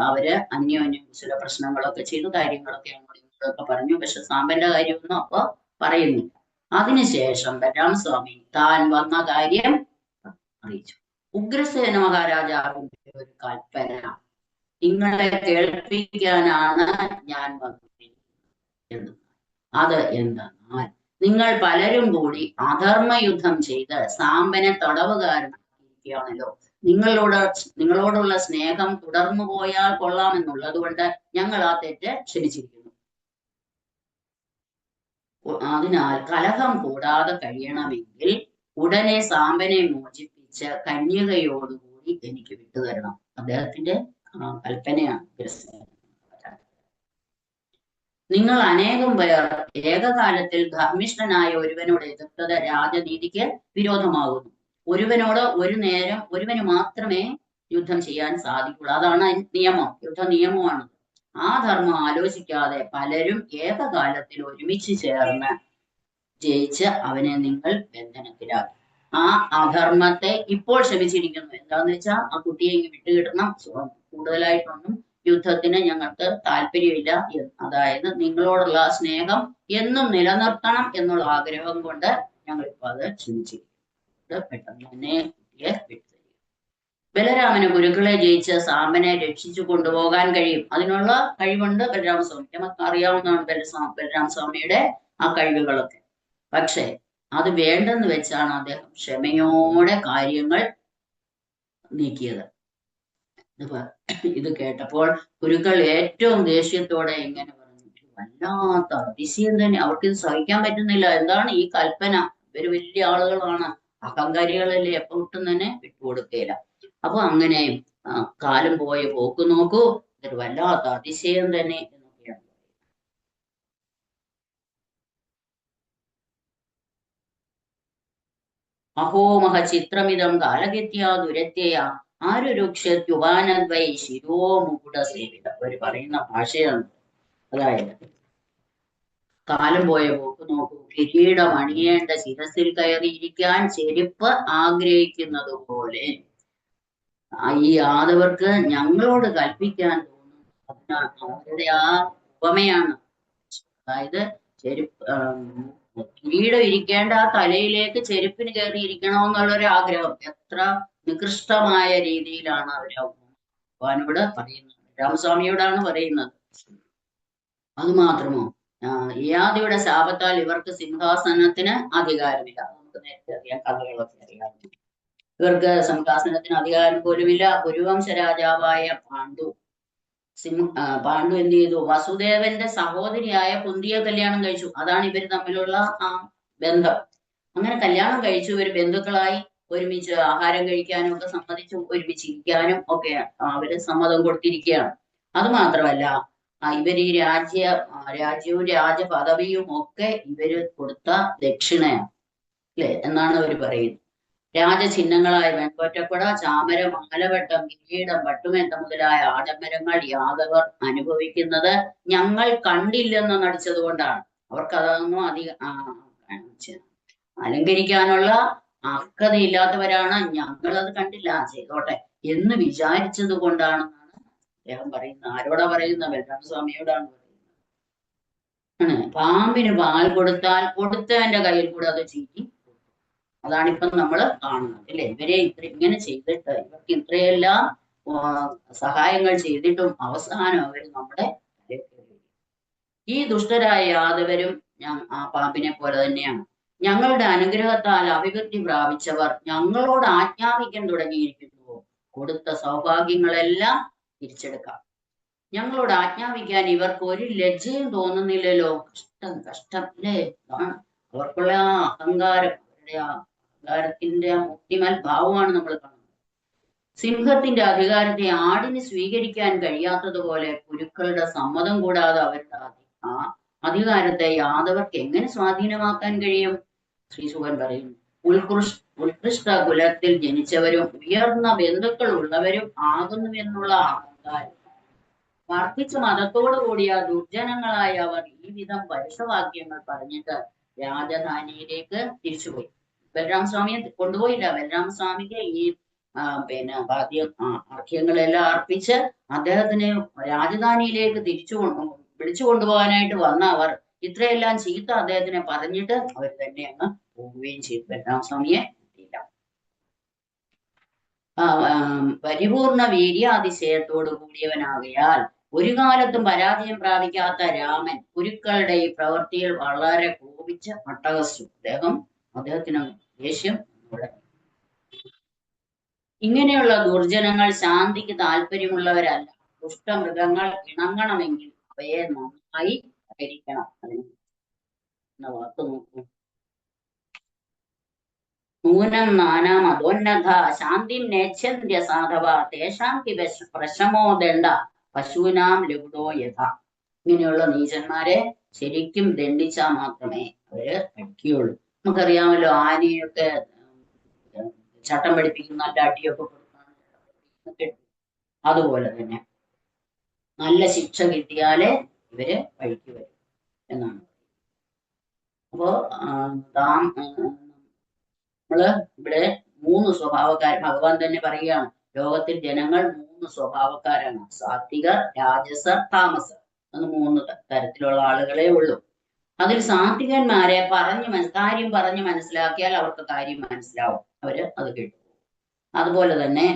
അവര് അന്യോന്യം ചില പ്രശ്നങ്ങളൊക്കെ ചെയ്തു, കാര്യങ്ങളൊക്കെ അങ്ങോട്ടൊക്കെ പറഞ്ഞു. പക്ഷെ സാമ്പന്റെ കാര്യമൊന്നും അപ്പൊ പറയുന്നില്ല. അതിനുശേഷം ബലരാമസ്വാമി താൻ വന്ന കാര്യം അറിയിച്ചു. ഉഗ്രസേന മഹാരാജാവിന്റെ ഒരു കൽപ്പന നിങ്ങളെ കേൾപ്പിക്കാനാണ് ഞാൻ വന്നിരിക്കുന്നത്. അത് എന്തെന്നാൽ, നിങ്ങൾ പലരും കൂടി അധർമ്മ യുദ്ധം ചെയ്ത് സാമ്പനെ തടവുകാരനാക്കിയിരിക്കുകയാണല്ലോ. നിങ്ങളോടുള്ള സ്നേഹം തുടർന്നു പോയാൽ കൊള്ളാമെന്നുള്ളത് കൊണ്ട് ഞങ്ങൾ ആ തെറ്റ് ക്ഷമിച്ചിരിക്കുന്നു. അതിനാൽ കലഹം കൂടാതെ കഴിയണമെങ്കിൽ ഉടനെ സാമ്പനെ മോചിപ്പിച്ച് കന്യകയോടുകൂടി എനിക്ക് വിട്ടുതരണം. അദ്ദേഹത്തിന്റെ കൽപ്പനയാണ്. നിങ്ങൾ അനേകം പേർ ഏകകാലത്തിൽ ധർമ്മിഷ്ഠനായ ഒരുവനോട് എതിർത്തത് രാജനീതിക്ക് വിരോധമാകുന്നു. ഒരുവനോട് ഒരു നേരം ഒരുവന് മാത്രമേ യുദ്ധം ചെയ്യാൻ സാധിക്കുള്ളൂ. അതാണ് നിയമം, യുദ്ധ നിയമമാണ്. ആ ധർമ്മം ആലോചിക്കാതെ പലരും ഏകകാലത്തിൽ ഒരുമിച്ച് ചേർന്ന് ജയിച്ച് അവനെ നിങ്ങൾ ബന്ധനത്തിലാക്കി. ആ അധർമ്മത്തെ ഇപ്പോൾ ക്ഷമിച്ചിരിക്കുന്നു. എന്താന്ന് വെച്ചാൽ ആ കുട്ടിയെ ഇങ്ങ് വിട്ടുകിട്ടണം, കൂടുതലായിട്ടൊന്നും യുദ്ധത്തിന് ഞങ്ങൾക്ക് താല്പര്യമില്ല, അതായത് നിങ്ങളോടുള്ള സ്നേഹം എന്നും നിലനിർത്തണം എന്നുള്ള ആഗ്രഹം കൊണ്ട് ഞങ്ങൾ ഇപ്പൊ അത് ക്ഷമിച്ചിരിക്കുന്നു. പെട്ടെന്ന് തന്നെ കുട്ടിയെ വിട്ടുതരിക. ബലരാമന് ഗുരുക്കളെ ജയിച്ച് സാമ്പനെ രക്ഷിച്ചു കൊണ്ടുപോകാൻ കഴിയും. അതിനുള്ള കഴിവുണ്ട് ബലരാമസ്വാമി. നമുക്ക് അറിയാവുന്നതാണ് ബലരാമസ്വാമിയുടെ ആ കഴിവുകളൊക്കെ. പക്ഷെ അത് വേണ്ടെന്ന് വെച്ചാണ് അദ്ദേഹം ക്ഷമയോടെ കാര്യങ്ങൾ നീക്കിയത്. ഇത് കേട്ടപ്പോൾ ഗുരുക്കൾ ഏറ്റവും ദേഷ്യത്തോടെ ഇങ്ങനെ പറഞ്ഞു, വല്ലാത്ത അതിശയം തന്നെ, അവർക്ക് ഇത് സഹിക്കാൻ പറ്റുന്നില്ല. എന്താണ് ഈ കൽപ്പന? ഇവര് വലിയ ആളുകളാണ്, അഹങ്കാരികളല്ലേ, എപ്പോ ഒട്ടും തന്നെ വിട്ടുകൊടുക്കുകയില്ല. അപ്പൊ അങ്ങനെ കാലം പോയ പോക്ക് നോക്കൂ, ഇതൊരു വല്ലാത്ത അതിശയം തന്നെ എന്നൊക്കെയാണ്. അഹോമഹ ചിത്രമിതം കാലഗത്യാ ദുരത്യയ ആരുരുക്ഷത്യുപാനദ്വൈ ശിരോ മുകുട സേവിത. അവർ പറയുന്ന ഭാഷയാണ്. അതായത് കാലം പോയ പോക്ക് നോക്കൂ, കിരീടം അണിയേണ്ട ശിരസിൽ കയറിയിരിക്കാൻ ചെരുപ്പ് ആഗ്രഹിക്കുന്നത് പോലെ ഈ യാദവർക്ക് ഞങ്ങളോട് കൽപ്പിക്കാൻ തോന്നും. അതിനാൽ അവരുടെ ആ ഉപമയാണ്. അതായത് കിരീടം ഇരിക്കേണ്ട ആ തലയിലേക്ക് ചെരുപ്പിന് കയറിയിരിക്കണമെന്നുള്ളൊരു ആഗ്രഹം. എത്ര നികൃഷ്ടമായ രീതിയിലാണ് അവർ ഭഗവാനോട് പറയുന്നത്, രാമസ്വാമിയോടാണ് പറയുന്നത്. അത് മാത്രമോ, യയാതിയുടെ ശാപത്താൽ ഇവർക്ക് സിംഹാസനത്തിന് അധികാരമില്ല. നമുക്ക് നേരത്തെ അറിയാം, കഥകളൊക്കെ അറിയാം. ഇവർക്ക് സിംഹാസനത്തിന് അധികാരം പോലുമില്ല. കുരുവംശ രാജാവായ പാണ്ഡു എന്ത് ചെയ്തു? വസുദേവന്റെ സഹോദരിയായ കുന്തിയെ കല്യാണം കഴിച്ചു. അതാണ് ഇവര് തമ്മിലുള്ള ആ ബന്ധം. അങ്ങനെ കല്യാണം കഴിച്ചു. ഇവർ ബന്ധുക്കളായി, ഒരുമിച്ച് ആഹാരം കഴിക്കാനും ഒക്കെ സമ്മതിച്ചു, ഒരുമിച്ചിരിക്കാനും ഒക്കെ അവര് സമ്മതം കൊടുത്തിരിക്കുകയാണ്. അത് മാത്രമല്ല, ഇവർ ഈ രാജ്യവും രാജപദവിയും ഒക്കെ ഇവര് കൊടുത്ത ദക്ഷിണയാണ്, അല്ലെ എന്നാണ് അവർ പറയുന്നത്. രാജചിഹ്നങ്ങളായ വെൺകൊറ്റക്കുട, ചാമര, മംഗലവട്ടം, കിരീടം, പട്ടുമെത്ത മുതലായ ആഡംബരങ്ങൾ യാദവർ അനുഭവിക്കുന്നത് ഞങ്ങൾ കണ്ടില്ലെന്ന് നടിച്ചത് കൊണ്ടാണ്. അവർക്ക് അതൊന്നും അലങ്കരിക്കാനുള്ള അർഹതയില്ലാത്തവരാണ്, ഞങ്ങളത് കണ്ടില്ല, ചെയ്തോട്ടെ എന്ന് വിചാരിച്ചത് കൊണ്ടാണെന്നാണ് അദ്ദേഹം പറയുന്നത്. ആരോടാ പറയുന്നത്? ബലരാമസ്വാമിയോടാണ് പറയുന്നത്. പാമ്പിന് പാൽ കൊടുത്താൽ കൊടുത്തവന്റെ കയ്യിൽ കൂടെ അത് ചീറ്റി. അതാണിപ്പം നമ്മൾ കാണുന്നത്, അല്ലെ? ഇവരെ ഇങ്ങനെ ചെയ്തിട്ട്, ഇവർക്ക് ഇത്രയെല്ലാം സഹായങ്ങൾ ചെയ്തിട്ടും അവസാനം അവർ നമ്മുടെ ഈ ദുഷ്ടരായ യാദവരും ആ പാമ്പിനെ പോലെ തന്നെയാണ്. ഞങ്ങളുടെ അനുഗ്രഹത്താൽ അഭിവൃദ്ധി പ്രാപിച്ചവർ ഞങ്ങളോട് ആജ്ഞാപിക്കാൻ തുടങ്ങിയിരിക്കുന്നു. കൊടുത്ത സൗഭാഗ്യങ്ങളെല്ലാം തിരിച്ചെടുക്കാം. ഞങ്ങളോട് ആജ്ഞാപിക്കാൻ ഇവർക്ക് ഒരു ലജ്ജയും തോന്നുന്നില്ലല്ലോ. കഷ്ടം അല്ലേ? അവർക്കുള്ള ആ അഹങ്കാരം, അവരുടെ ആ അഹങ്കാരത്തിന്റെ മുക്തിമൽ ഭാവമാണ് നമ്മൾ കാണുന്നത്. സിംഹത്തിന്റെ അധികാരത്തെ ആടിന് സ്വീകരിക്കാൻ കഴിയാത്തതുപോലെ ഗുരുക്കളുടെ സമ്മതം കൂടാതെ അവരുടെ ആ അധികാരത്തെ യാദവർക്ക് എങ്ങനെ സ്വാധീനമാക്കാൻ കഴിയും? ശ്രീശുഖൻ പറയുന്നു, ഉത്കൃഷ്ട കുലത്തിൽ ജനിച്ചവരും ഉയർന്ന ബന്ധുക്കൾ ഉള്ളവരും ആകുന്നുവെന്നുള്ള അഹങ്കാരം വർദ്ധിച്ച മതത്തോടു കൂടിയ ദുർജനങ്ങളായ അവർ ഈ വിധം പരുഷവാക്യങ്ങൾ പറഞ്ഞിട്ട് രാജധാനിയിലേക്ക് തിരിച്ചുപോയി. ബലരാമസ്വാമിയെ കൊണ്ടുപോയില്ല. ബലരാമസ്വാമിക്ക് ഈ അർഘ്യങ്ങളെല്ലാം അർപ്പിച്ച് അദ്ദേഹത്തിനെ രാജധാനിയിലേക്ക് വിളിച്ചു കൊണ്ടുപോകാനായിട്ട് വന്ന അവർ ഇത്രയെല്ലാം ചീത്ത അദ്ദേഹത്തിനെ പറഞ്ഞിട്ട് അവർ തന്നെ അങ്ങ് പോവുകയും ചെയ്തു. ബലരാമസ്വാമിയെ കിട്ടിയില്ല. പരിപൂർണ വീര്യാതിശയത്തോടു കൂടിയവനാകയാൽ ഒരു കാലത്തും പരാജയം പ്രാപിക്കാത്ത രാമൻ ഗുരുക്കളുടെ ഈ പ്രവൃത്തിയിൽ വളരെ കോപിച്ച് അട്ടഹസിച്ചു. അദ്ദേഹത്തിന് ദേഷ്യം. ഇങ്ങനെയുള്ള ദുർജനങ്ങൾ ശാന്തിക്ക് താല്പര്യമുള്ളവരല്ല. ദുഷ്ടമൃഗങ്ങൾ ഇണങ്ങണമെങ്കിൽ അവയെ നന്നായി ഹരിക്കണം. എന്ന വാക്ക് നോക്കൂ. നൂനം നാനാം അധോന്നത ശാന്തിം നേച്ഛന്ത്യ സാധവ തേഷാം പ്രശമോ ദണ്ഡ പശൂനാം ലഘുടോ യഥ. ഇങ്ങനെയുള്ള നീചന്മാരെ ശരിക്കും ദണ്ഡിച്ചാൽ മാത്രമേ അവര് പഠിക്കുകയുള്ളൂ. നമുക്കറിയാമല്ലോ, ആനയൊക്കെ ചട്ടം പഠിപ്പിക്കുന്ന നല്ല അടിയൊക്കെ കൊടുക്കാണ്. അതുപോലെ തന്നെ നല്ല ശിക്ഷ കിട്ടിയാലേ ഇവര് വഴിക്ക് വരും എന്നാണ്. അപ്പോ നമ്മള് ഇവിടെ 3 സ്വഭാവക്കാർ ഭഗവാൻ തന്നെ പറയുകയാണ്. ലോകത്തിൽ ജനങ്ങൾ 3 സ്വഭാവക്കാരാണ്: സാത്വിക, രാജസ, താമസ എന്ന് 3 തരത്തിലുള്ള ആളുകളെ ഉള്ളൂ. അതിൽ സാത്വികന്മാരെ കാര്യം പറഞ്ഞ് മനസ്സിലാക്കിയാൽ അവർക്ക് കാര്യം മനസ്സിലാവും, അവര് അത് കേട്ടു. അതുപോലെ തന്നെ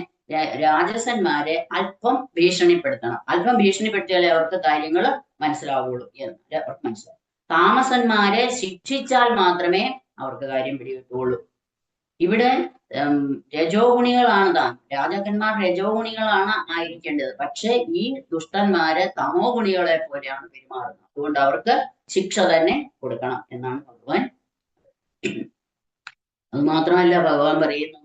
രാജസന്മാരെ അല്പം ഭീഷണിപ്പെടുത്തണം, അല്പം ഭീഷണിപ്പെടുത്തിയാലേ അവർക്ക് കാര്യങ്ങൾ മനസ്സിലാവുള്ളൂ എന്ന് അവർക്ക് മനസ്സിലാവും. താമസന്മാരെ ശിക്ഷിച്ചാൽ മാത്രമേ അവർക്ക് കാര്യം പിടികിട്ടുള്ളൂ. ഇവിടെ രജോ ഗുണികളാണ് രാജാക്കന്മാർ രജോ ഗുണികളാണ് ആയിരിക്കേണ്ടത്. പക്ഷെ ഈ ദുഷ്ടന്മാര് തമോ ഗുണികളെ പോലെയാണ് പെരുമാറുന്നത്. അതുകൊണ്ട് അവർക്ക് ശിക്ഷ തന്നെ കൊടുക്കണം എന്നാണ് ഭഗവാൻ. അത് മാത്രമല്ല, ഭഗവാൻ പറയുന്നു,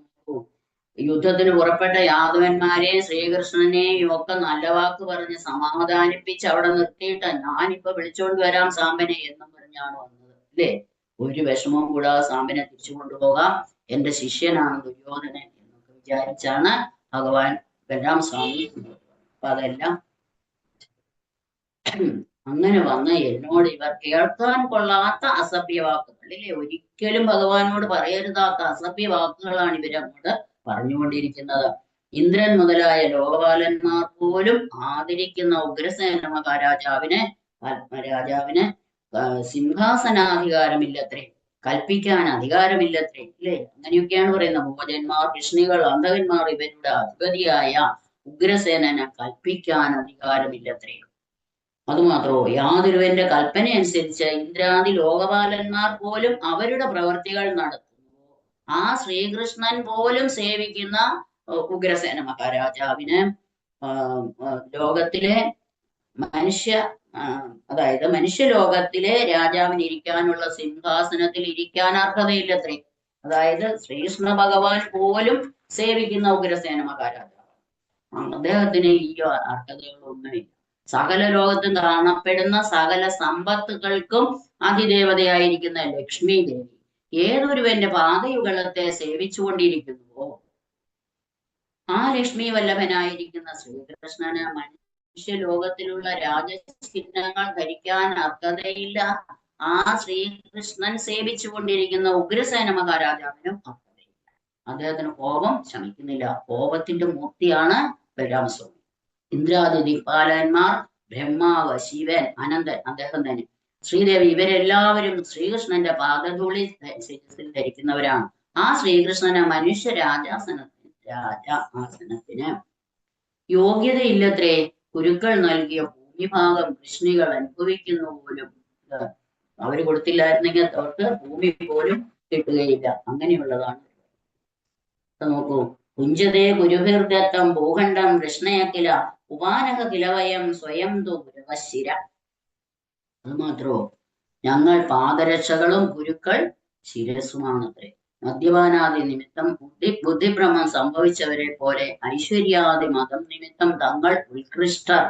യുദ്ധത്തിന് പുറപ്പെട്ട യാദവന്മാരെയും ശ്രീകൃഷ്ണനെയും ഒക്കെ നല്ല വാക്ക് പറഞ്ഞ് സമാധാനിപ്പിച്ച് അവിടെ നിർത്തിയിട്ട് ഞാനിപ്പോ വിളിച്ചോണ്ട് വരാം സാമ്പനെ എന്നും പറഞ്ഞാണ് വന്നത്, അല്ലേ? ഒരു വിഷമവും കൂടാതെ സാമ്പനെ തിരിച്ചു കൊണ്ടുപോകാം, എന്റെ ശിഷ്യനാണ് ദുര്യോധനൻ എന്നൊക്കെ വിചാരിച്ചാണ് ഭഗവാൻ ബലരാമസ്വാമി. അപ്പൊ അതെല്ലാം അങ്ങനെ വന്ന് എന്നോട് ഇവർ കേൾക്കാൻ കൊള്ളാത്ത അസഭ്യ വാക്കുകൾ, ഇല്ലേ? ഒരിക്കലും ഭഗവാനോട് പറയരുതാത്ത അസഭ്യ വാക്കുകളാണ് ഇവരങ്ങോട്ട് പറഞ്ഞുകൊണ്ടിരിക്കുന്നത്. ഇന്ദ്രൻ മുതലായ ലോകപാലന്മാർ പോലും ആദരിക്കുന്ന ഉഗ്രസേന മഹാരാജാവിന് സിംഹാസനാധികാരമില്ലത്രേ, കൽപ്പിക്കാൻ അധികാരമില്ലത്രേ, ഇല്ലേ? അങ്ങനെയൊക്കെയാണ് പറയുന്നത്. ഭോജന്മാർ, കൃഷ്ണികൾ, അന്ധകന്മാർ ഇവരുടെ അധിപതിയായ ഉഗ്രസേനന് കൽപ്പിക്കാൻ അധികാരമില്ലത്രേ. അതുമാത്രമോ, യാതൊരുവന്റെ കൽപ്പന അനുസരിച്ച് ഇന്ദ്രാദി ലോകപാലന്മാർ പോലും അവരുടെ പ്രവർത്തികൾ നടത്തുന്നു. ആ ശ്രീകൃഷ്ണൻ പോലും സേവിക്കുന്ന ഉഗ്രസേന മഹാരാജാവിന് ലോകത്തിലെ അതായത് മനുഷ്യലോകത്തിലെ രാജാവിന് ഇരിക്കാനുള്ള സിംഹാസനത്തിൽ ഇരിക്കാൻ അർഹതയില്ലത്രേ. അതായത് ശ്രീകൃഷ്ണ ഭഗവാൻ പോലും സേവിക്കുന്ന ഉഗ്രസേന മഹാരാജാവ്, അദ്ദേഹത്തിന് ഈ അർഹതകളൊന്നുമില്ല. സകല ലോകത്തും കാണപ്പെടുന്ന സകല സമ്പത്തുകൾക്കും അതിദേവതയായിരിക്കുന്ന ലക്ഷ്മി ദേവി ഏതൊരുവന്റെ പാദയുഗളത്തെ സേവിച്ചുകൊണ്ടിരിക്കുന്നുവോ ആ ലക്ഷ്മി വല്ലഭനായിരിക്കുന്ന ശ്രീകൃഷ്ണന് മനുഷ്യലോകത്തിലുള്ള രാജചിഹ്നങ്ങൾ ധരിക്കാൻ അർഹതയില്ല. ആ ശ്രീകൃഷ്ണൻ സേവിച്ചുകൊണ്ടിരിക്കുന്ന ഉഗ്രസേന മഹാരാജാവിനും അർഹതയില്ല. അദ്ദേഹത്തിന് കോപം ശമിക്കുന്നില്ല. കോപത്തിന്റെ മൂർത്തിയാണ് ബലരാമസ്വാമി. ഇന്ദ്രാദി ദിക്പാലന്മാർ, ബ്രഹ്മാവ്, ശിവൻ, അനന്തൻ അദ്ദേഹം തന്നെ, ശ്രീദേവി ഇവരെല്ലാവരും ശ്രീകൃഷ്ണന്റെ പാദധൂളി ശിരസിൽ ധരിക്കുന്നവരാണ്. ആ ശ്രീകൃഷ്ണന് മനുഷ്യ ആസനത്തിന് യോഗ്യതയില്ലത്രേ. കുരുക്കൾ നൽകിയ ഭൂമിഭാഗം കൃഷ്ണികൾ അനുഭവിക്കുന്നു പോലും. അവര് കൊടുത്തില്ലായിരുന്നെങ്കിൽ അവർക്ക് ഭൂമി പോലും കിട്ടുകയില്ല. അങ്ങനെയുള്ളതാണ്. നോക്കൂ, കുഞ്ചതേ ഗുരുഭിർദത്തം ഭൂഖണ്ഡം കൃഷ്ണയക്കില ഉപാനക കിലവയം സ്വയം തു ഗുരുവശ്ശിര. അത് മാത്രമോ, ഞങ്ങൾ പാദരക്ഷകളും ഗുരുക്കൾ ശിരസുമാണത്രേ. മദ്യപാനാദി നിമിത്തം ബുദ്ധിഭ്രമം സംഭവിച്ചവരെ പോലെ ഐശ്വര്യാദി മതം നിമിത്തം തങ്ങൾ ഉത്കൃഷ്ടർ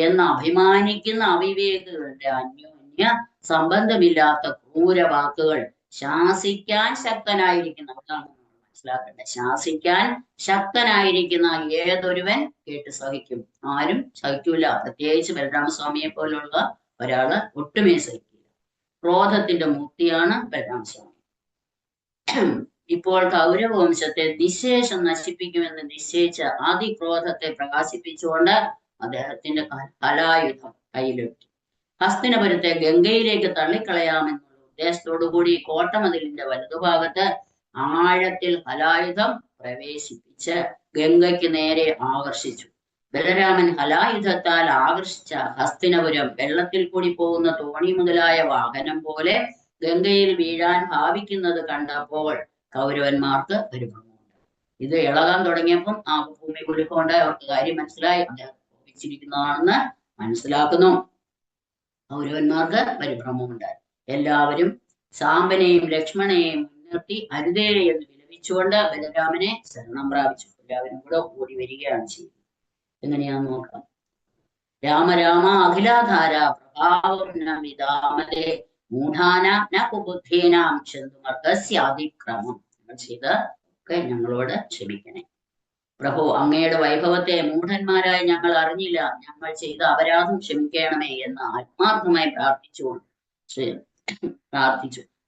എന്ന് അഭിമാനിക്കുന്ന അവിവേകികളുടെ അന്യോന്യ സംബന്ധമില്ലാത്ത ക്രൂര വാക്കുകൾ ശാസിക്കാൻ ശക്തനായിരിക്കുന്ന, അതാണ് മനസ്സിലാക്കേണ്ടത്, ശാസിക്കാൻ ശക്തനായിരിക്കുന്ന ഏതൊരുവൻ കേട്ട് സഹിക്കും. ആരും സഹിക്കൂല. പ്രത്യേകിച്ച് ബലരാമസ്വാമിയെ പോലുള്ള ഒരാള് ഒട്ടുമേ സഹിക്കില്ല. ക്രോധത്തിന്റെ മൂർത്തിയാണ് ബലരാമസ്വാമി. ഇപ്പോൾ കൗരവവംശത്തെ നിശേഷം നശിപ്പിക്കുമെന്ന് നിശ്ചയിച്ച അതിക്രോധത്തെ പ്രകാശിപ്പിച്ചുകൊണ്ട് അദ്ദേഹത്തിന്റെ കലായുധം കയ്യിലെടുത്തു. ഹസ്തിനപുരത്തെ ഗംഗയിലേക്ക് തള്ളിക്കളയാമെന്നുള്ള ഉദ്ദേശത്തോടുകൂടി കോട്ടമതിലിന്റെ വലതുഭാഗത്ത് ആഴത്തിൽ ഹലായുധം പ്രവേശിപ്പിച്ച് ഗംഗയ്ക്ക് നേരെ ആകർഷിച്ചു. ബലരാമൻ ഹലായുധത്താൽ ആകർഷിച്ച ഹസ്തിനപുരം വെള്ളത്തിൽ കൂടി പോകുന്ന തോണി മുതലായ വാഹനം പോലെ ഗംഗയിൽ വീഴാൻ ഭാവിക്കുന്നത് കണ്ടപ്പോൾ കൗരവന്മാർക്ക് ഒരു ഭ്രമമുണ്ട്. ഇത് ഇളകാൻ തുടങ്ങിയപ്പം ആ ഭൂമി കുലുക്കൊണ്ട് അവർക്ക് കാര്യം മനസ്സിലായി. അദ്ദേഹം കോപിച്ചിരിക്കുന്നതാണെന്ന് മനസ്സിലാക്കുന്നു. കൗരവന്മാർക്ക് പരിഭ്രമമുണ്ടായി. എല്ലാവരും സാമ്പനെയും ലക്ഷ്മണനെയും മുൻനിർത്തി അരുതേ എന്ന് വിലപിച്ചുകൊണ്ട് ബലരാമനെ ശരണം പ്രാപിച്ചു. എല്ലാവരും കൂടെ ഓടി വരികയാണ് ചെയ്യുന്നത്. എങ്ങനെയാന്ന് നോക്കാം. രാമ രാമ അഖിലാധാര പ്രഭാവം ന വിദാമതേ മൂഢാനാം ന കുബുദ്ധീനാം ചന്തുമർഗസ്യാതിക്രമം. ചെയ്ത് ഒക്കെ ഞങ്ങളോട് ക്ഷമിക്കണേ. പ്രഭു, അങ്ങയുടെ വൈഭവത്തെ മൂഢന്മാരായി ഞങ്ങൾ അറിഞ്ഞില്ല, ഞങ്ങൾ ചെയ്ത അപരാധം ക്ഷമിക്കണമേ എന്ന് ആത്മാർത്ഥമായി പ്രാർത്ഥിച്ചു.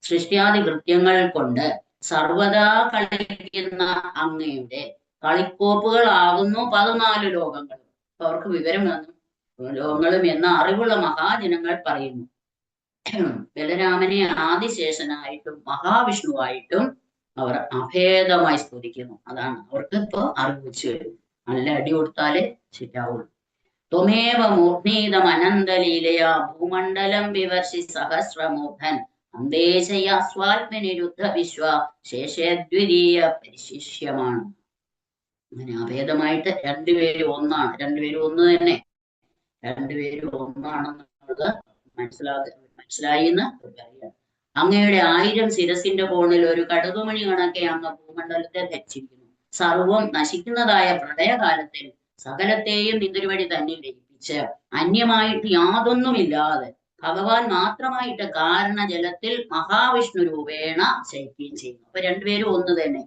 സൃഷ്ടിയാദി കൃത്യങ്ങൾ കൊണ്ട് സർവദാ കളിക്കുന്ന അങ്ങയുടെ കളിക്കോപ്പുകളാകുന്നു 14 ലോകങ്ങളും. അവർക്ക് വിവരം വന്നു ലോകങ്ങളും എന്ന അറിവുള്ള മഹാജനങ്ങൾ പറയുന്നു. ബലരാമനെ ആദിശേഷനായിട്ടും മഹാവിഷ്ണുവായിട്ടും അവർ അഭേദമായി സ്തുതിക്കുന്നു. അതാണ് അവർക്ക് ഇപ്പൊ അറിവ് വെച്ച് വരും. നല്ല അടി കൊടുത്താലേ ശരിയാവുള്ളൂ. ത്വമേവ മൂർധീതം അനന്തലീലയാ ഭൂമണ്ഡലം വിവർഷി സഹസ്രമൂർധൻ അന്തേശയാസ്വാത്മനിരുദ്ധ വിശ്വ ശേഷദ്വിതീയ പരിശിഷ്യമാണ്. അങ്ങനെ അഭേദമായിട്ട് രണ്ടുപേരും ഒന്നാണ്. രണ്ടുപേരും ഒന്ന് തന്നെ. രണ്ടുപേരും ഒന്നാണെന്നുള്ളത് മനസ്സിലായി എന്ന് അറിയാം. അങ്ങയുടെ 1000 ശിരസിന്റെ കോണിൽ ഒരു കടുകുമണി കണക്കെ അങ്ങ് ഭൂമണ്ഡലത്തെ ധരിച്ചിരിക്കുന്നു. സർവം നശിക്കുന്നതായ പ്രളയകാലത്തിൽ സകലത്തെയും നിതിരുവഴി തന്നെ ലയിപ്പിച്ച് അന്യമായിട്ട് യാതൊന്നുമില്ലാതെ ഭഗവാൻ മാത്രമായിട്ട് കാരണജലത്തിൽ മഹാവിഷ്ണു രൂപേണ ശയിക്കുകയും ചെയ്യുന്നു. അപ്പൊ രണ്ടുപേരും ഒന്ന് തന്നെ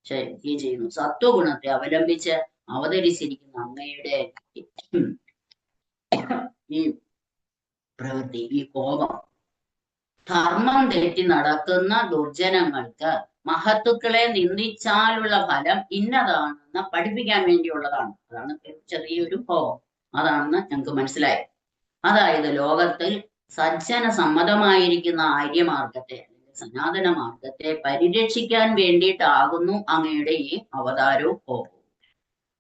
ശയിക്കുകയും ചെയ്യുന്നു. സത്വഗുണത്തെ അവലംബിച്ച് അവതരിച്ചിരിക്കുന്ന അങ്ങയുടെ ഈ പ്രവൃത്തി, ഈ കോപം, ധർമ്മം തെറ്റി നടക്കുന്ന ദുർജനങ്ങൾക്ക് മഹത്തുക്കളെ നിന്ദിച്ചാലുള്ള ഫലം ഇന്നതാണെന്ന് പഠിപ്പിക്കാൻ വേണ്ടിയുള്ളതാണ്. അതാണ് ചെറിയൊരു കോപം. അതാണെന്ന് ഞങ്ങൾക്ക് മനസ്സിലായി. അതായത് ലോകത്തിൽ സജ്ജന സമ്മതമായിരിക്കുന്ന ആര്യമാർഗത്തെ അല്ലെങ്കിൽ സനാതന മാർഗത്തെ പരിരക്ഷിക്കാൻ വേണ്ടിയിട്ടാകുന്നു അങ്ങയുടെ ഈ അവതാരവും കോപവും.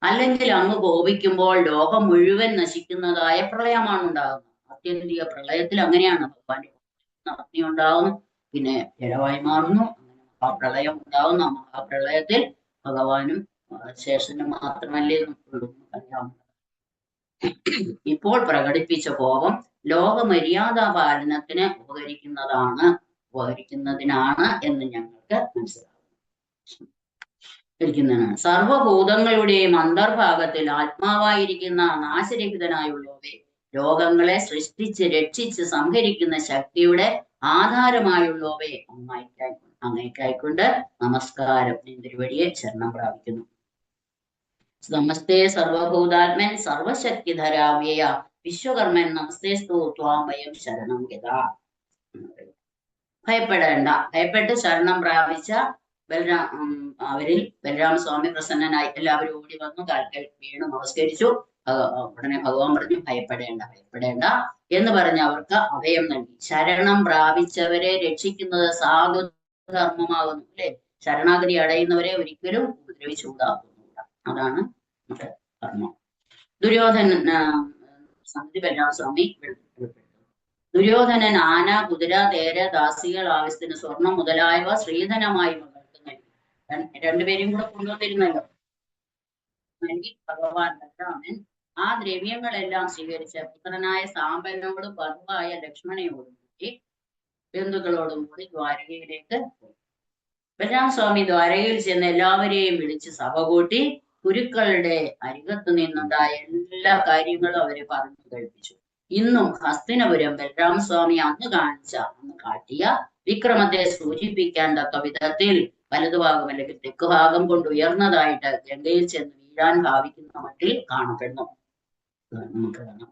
അല്ലെങ്കിൽ അങ്ങ് കോപിക്കുമ്പോൾ ലോകം മുഴുവൻ നശിക്കുന്നതായ പ്രളയമാണ് ഉണ്ടാകുന്നത്. അത്യന്തിക പ്രളയത്തിൽ അങ്ങനെയാണ്. ഭഗവാന്റെ അഗ്നി ഉണ്ടാകുന്നു, പിന്നെ ജലമായി മാറുന്നു, അങ്ങനെ മഹാപ്രളയം ഉണ്ടാകുന്നു. ആ മഹാപ്രളയത്തിൽ ഭഗവാനും ശേഷനും മാത്രമല്ലേ അറിയാവുന്നത്. ഇപ്പോൾ പ്രകടിപ്പിച്ച കോപം ലോകമര്യാദാ പാലനത്തിന് ഉപകരിക്കുന്നതിനാണ് എന്ന് ഞങ്ങൾക്ക് മനസ്സിലാകുന്നതാണ്. സർവഭൂതങ്ങളുടെയും അന്തർഭാഗത്തിൽ ആത്മാവായിരിക്കുന്ന നാശരഹിതനായുള്ളവയെ ലോകങ്ങളെ സൃഷ്ടിച്ച് രക്ഷിച്ച് സംഹരിക്കുന്ന ശക്തിയുടെ ആധാരമായുള്ളവയെ അങ്ങേക്കായിക്കൊണ്ട് നമസ്കാരം. തിരുവടിയെ ശരണം പ്രാപിക്കുന്നു. നമസ്തേ സർവഭൂതാത്മൻ സർവശക്തിധരാവ്യയ വിശ്വകർമ്മൻ നമസ്തേസ്തു ത്വാം വയം ശരണം ഗതാ. ഭയപ്പെടേണ്ട. ഭയപ്പെട്ട് ശരണം പ്രാപിച്ച അവരിൽ ബലരാമസ്വാമി പ്രസന്നനായി. എല്ലാവരും ഓടി വന്നു, കാൽക്കൽ വീണു നമസ്കരിച്ചു. ഉടനെ ഭഗവാൻ പറഞ്ഞു, ഭയപ്പെടേണ്ട എന്ന് പറഞ്ഞ് അവർക്ക് അഭയം നൽകി. ശരണം പ്രാപിച്ചവരെ രക്ഷിക്കുന്നത് സാധുധർമ്മമാകുന്നു. അല്ലെ? ശരണാഗതി അടയുന്നവരെ ഒരിക്കലും ഉപദ്രവിച്ചുകൂടാകുന്നില്ല. അതാണ് നമ്മുടെ ധർമ്മം. സമിതി ബലരാമസ്വാമി ദുര്യോധനൻ ആന, കുതിര, തേര, ദാസികൾ, ആവശ്യത്തിന് സ്വർണം മുതലായവ ശ്രീധനമായി മകൾക്ക് നൽകി. രണ്ടുപേരും കൂടെ കൊണ്ടുവന്നിരുന്നല്ലോ. നൽകി ഭഗവാൻ ബലരാമൻ ആ ദ്രവ്യങ്ങളെല്ലാം സ്വീകരിച്ച പുത്രനായ സാമ്പനോടും ബന്ധുവായ ലക്ഷ്മണയോടും കൂടി ബന്ധുക്കളോടും കൂടി ദ്വാരകയിലേക്ക് പോയി. ബലരാമസ്വാമി ദ്വാരകയിൽ ചെന്ന് എല്ലാവരെയും വിളിച്ച് സഭ കൂട്ടി ഗുരുക്കളുടെ അരികത്ത് നിന്നുണ്ടായ എല്ലാ കാര്യങ്ങളും അവരെ പറഞ്ഞു കേൾപ്പിച്ചു. ഇന്നും ഹസ്തിനപുരം ബലരാമസ്വാമി അന്ന് കാട്ടിയ വിക്രമത്തെ സൂചിപ്പിക്കാൻ തക്ക വിധത്തിൽ വലതുഭാഗം അല്ലെങ്കിൽ തെക്കുഭാഗം കൊണ്ട് ഉയർന്നതായിട്ട് ഗംഗയിൽ ചെന്ന് വീഴാൻ ഭാവിക്കുന്ന മട്ടിൽ കാണപ്പെടുന്നു. നമുക്ക് കാണാം.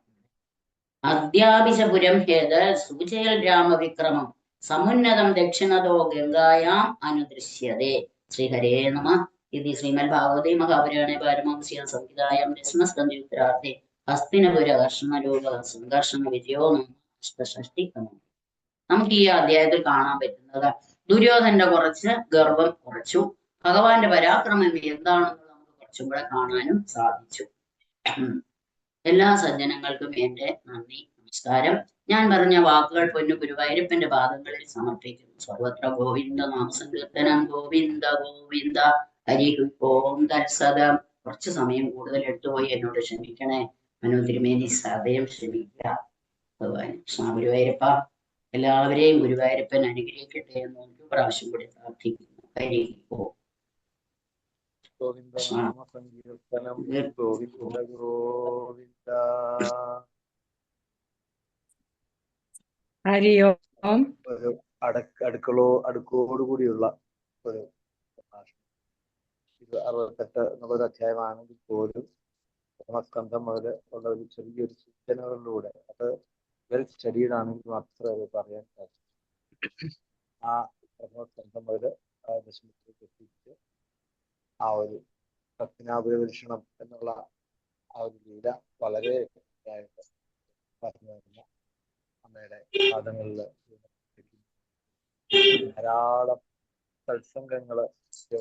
അദ്യാപിശപുരം ഹേത് സൂചയൽ രാമവിക്രമം സമുന്നതം ദക്ഷിണതോ ഗംഗായാം അനുദൃശ്യതേ. ശ്രീഹരേ നമ. ഇത് ശ്രീമദ് ഭാഗവതേ മഹാപുരാണേ പാരമഹംസ്യാം സംഹിതായാം ദശമസ്കന്ധയുത്തരാർത്ഥേ ഹസ്തിനപുര കർഷണരൂപ സംഘർഷണ വിജയോ അഷ്ടഷഷ്ടി ക്രമം. നമുക്ക് ഈ അധ്യായത്തിൽ കാണാൻ പറ്റുന്നത് ദുര്യോധന്റെ കുറച്ച് ഗർവം കുറച്ചു. ഭഗവാന്റെ പരാക്രമം എന്താണെന്ന് നമുക്ക് കുറച്ചും കൂടെ കാണാനും സാധിച്ചു. എല്ലാ സജ്ജനങ്ങൾക്കും എന്റെ നന്ദി, നമസ്കാരം. ഞാൻ പറഞ്ഞ വാക്കുകൾ പൊന്നു ഗുരുവായൂരപ്പന്റെ പാദങ്ങളിൽ സമർപ്പിക്കുന്നു. സർവത്ര ഗോവിന്ദ നാമസങ്കീർത്തനം. ഗോവിന്ദ ഗോവിന്ദ ഹരി ഓം തത്സദം. കുറച്ച് സമയം കൂടുതൽ എടുത്തുപോയി എന്നോട് ക്ഷമിക്കണേ. മനോ തിരുമേനി സദയം ക്ഷമിക്കുക. ഭഗവാൻ ഗുരുവായൂരപ്പ എല്ലാവരെയും ഗുരുവായൂരപ്പൻ അനുഗ്രഹിക്കട്ടെ എന്ന് ഒരു പ്രാവശ്യം കൂടി പ്രാർത്ഥിക്കുന്നു. ഹരി ഓം. ഗോവിന്ദനാമ സങ്കീർത്തനം ഗോവിന്ദ ഗോവിന്ദ. ഹരി ഓം. ഒരു അടുക്കോടുകൂടിയുള്ള ഒരു പ്രഭാഷണം. ഇത് 68 എന്നുള്ളൊരു അധ്യായമാണെങ്കിൽ പോലും പ്രഥമസ്കന്ധം മുതൽ ഉള്ള ഒരു ചെറിയൊരു സൂചനകളിലൂടെ അത് വെൽ സ്റ്റഡീഡ് ആണെങ്കിൽ മാത്രമേ അത് പറയാൻ സാധിക്കും. ആ പ്രഥമസ്കന്ധം മുതൽ ദശമത്തിലേക്ക് എത്തിച്ച് ആ ഒരു ഭക്തിനാപുരപരീക്ഷണം എന്നുള്ള ആ ഒരു ലീല വളരെ ആയിട്ട് പറഞ്ഞു വരുന്ന അമ്മയുടെ പാദങ്ങളിൽ ധാരാളം സത്സംഗങ്ങൾ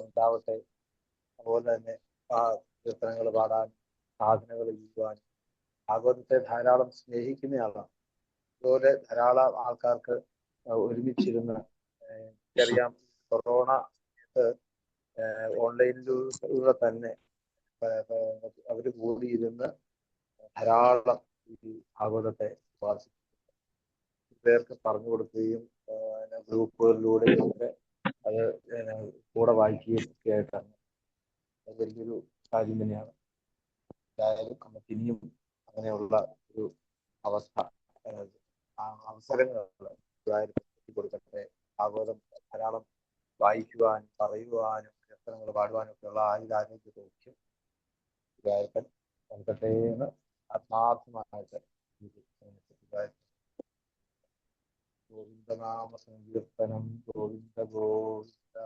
ഉണ്ടാവട്ടെ. അതുപോലെ തന്നെ ആ കീർത്തനങ്ങൾ പാടാൻ, സാധനകൾ ചെയ്യുവാൻ, ഭാഗവതത്തെ ധാരാളം സ്നേഹിക്കുന്നയാളാണ്. അതുപോലെ ധാരാളം ആൾക്കാർക്ക് ഒരുമിച്ചിരുന്ന് എനിക്കറിയാം കൊറോണ സമയത്ത് ഓൺലൈനിലൂടെ തന്നെ അവർ കൂടിയിരുന്ന് ധാരാളം ഈ ഭാഗവതത്തെ ഉപാസിക്കും. പേർക്ക് പറഞ്ഞു കൊടുക്കുകയും ഗ്രൂപ്പുകളിലൂടെയൊക്കെ അത് കൂടെ വായിക്കുകയും ഒക്കെ ആയിട്ടാണ്. അത് വലിയൊരു കാര്യം തന്നെയാണ്. എന്തായാലും നമുക്ക് ഇനിയും അങ്ങനെയുള്ള ഒരു അവസ്ഥ അവസരങ്ങൾ കൊടുക്കട്ടെ. ഭാഗവതം ധാരാളം വായിക്കുവാനും പറയുവാനും കീർത്തനങ്ങൾ പാടുവാനും ഒക്കെയുള്ള ആയുരാരോഗ്യ സൗഖ്യം ഗുരുവായൂരപ്പൻ നൽകട്ടെ എന്ന് ആത്മാർത്ഥമായിട്ട് ഗോവിന്ദനാമ സങ്കീർത്തനം ഗോവിന്ദ ഗോവിന്ദ.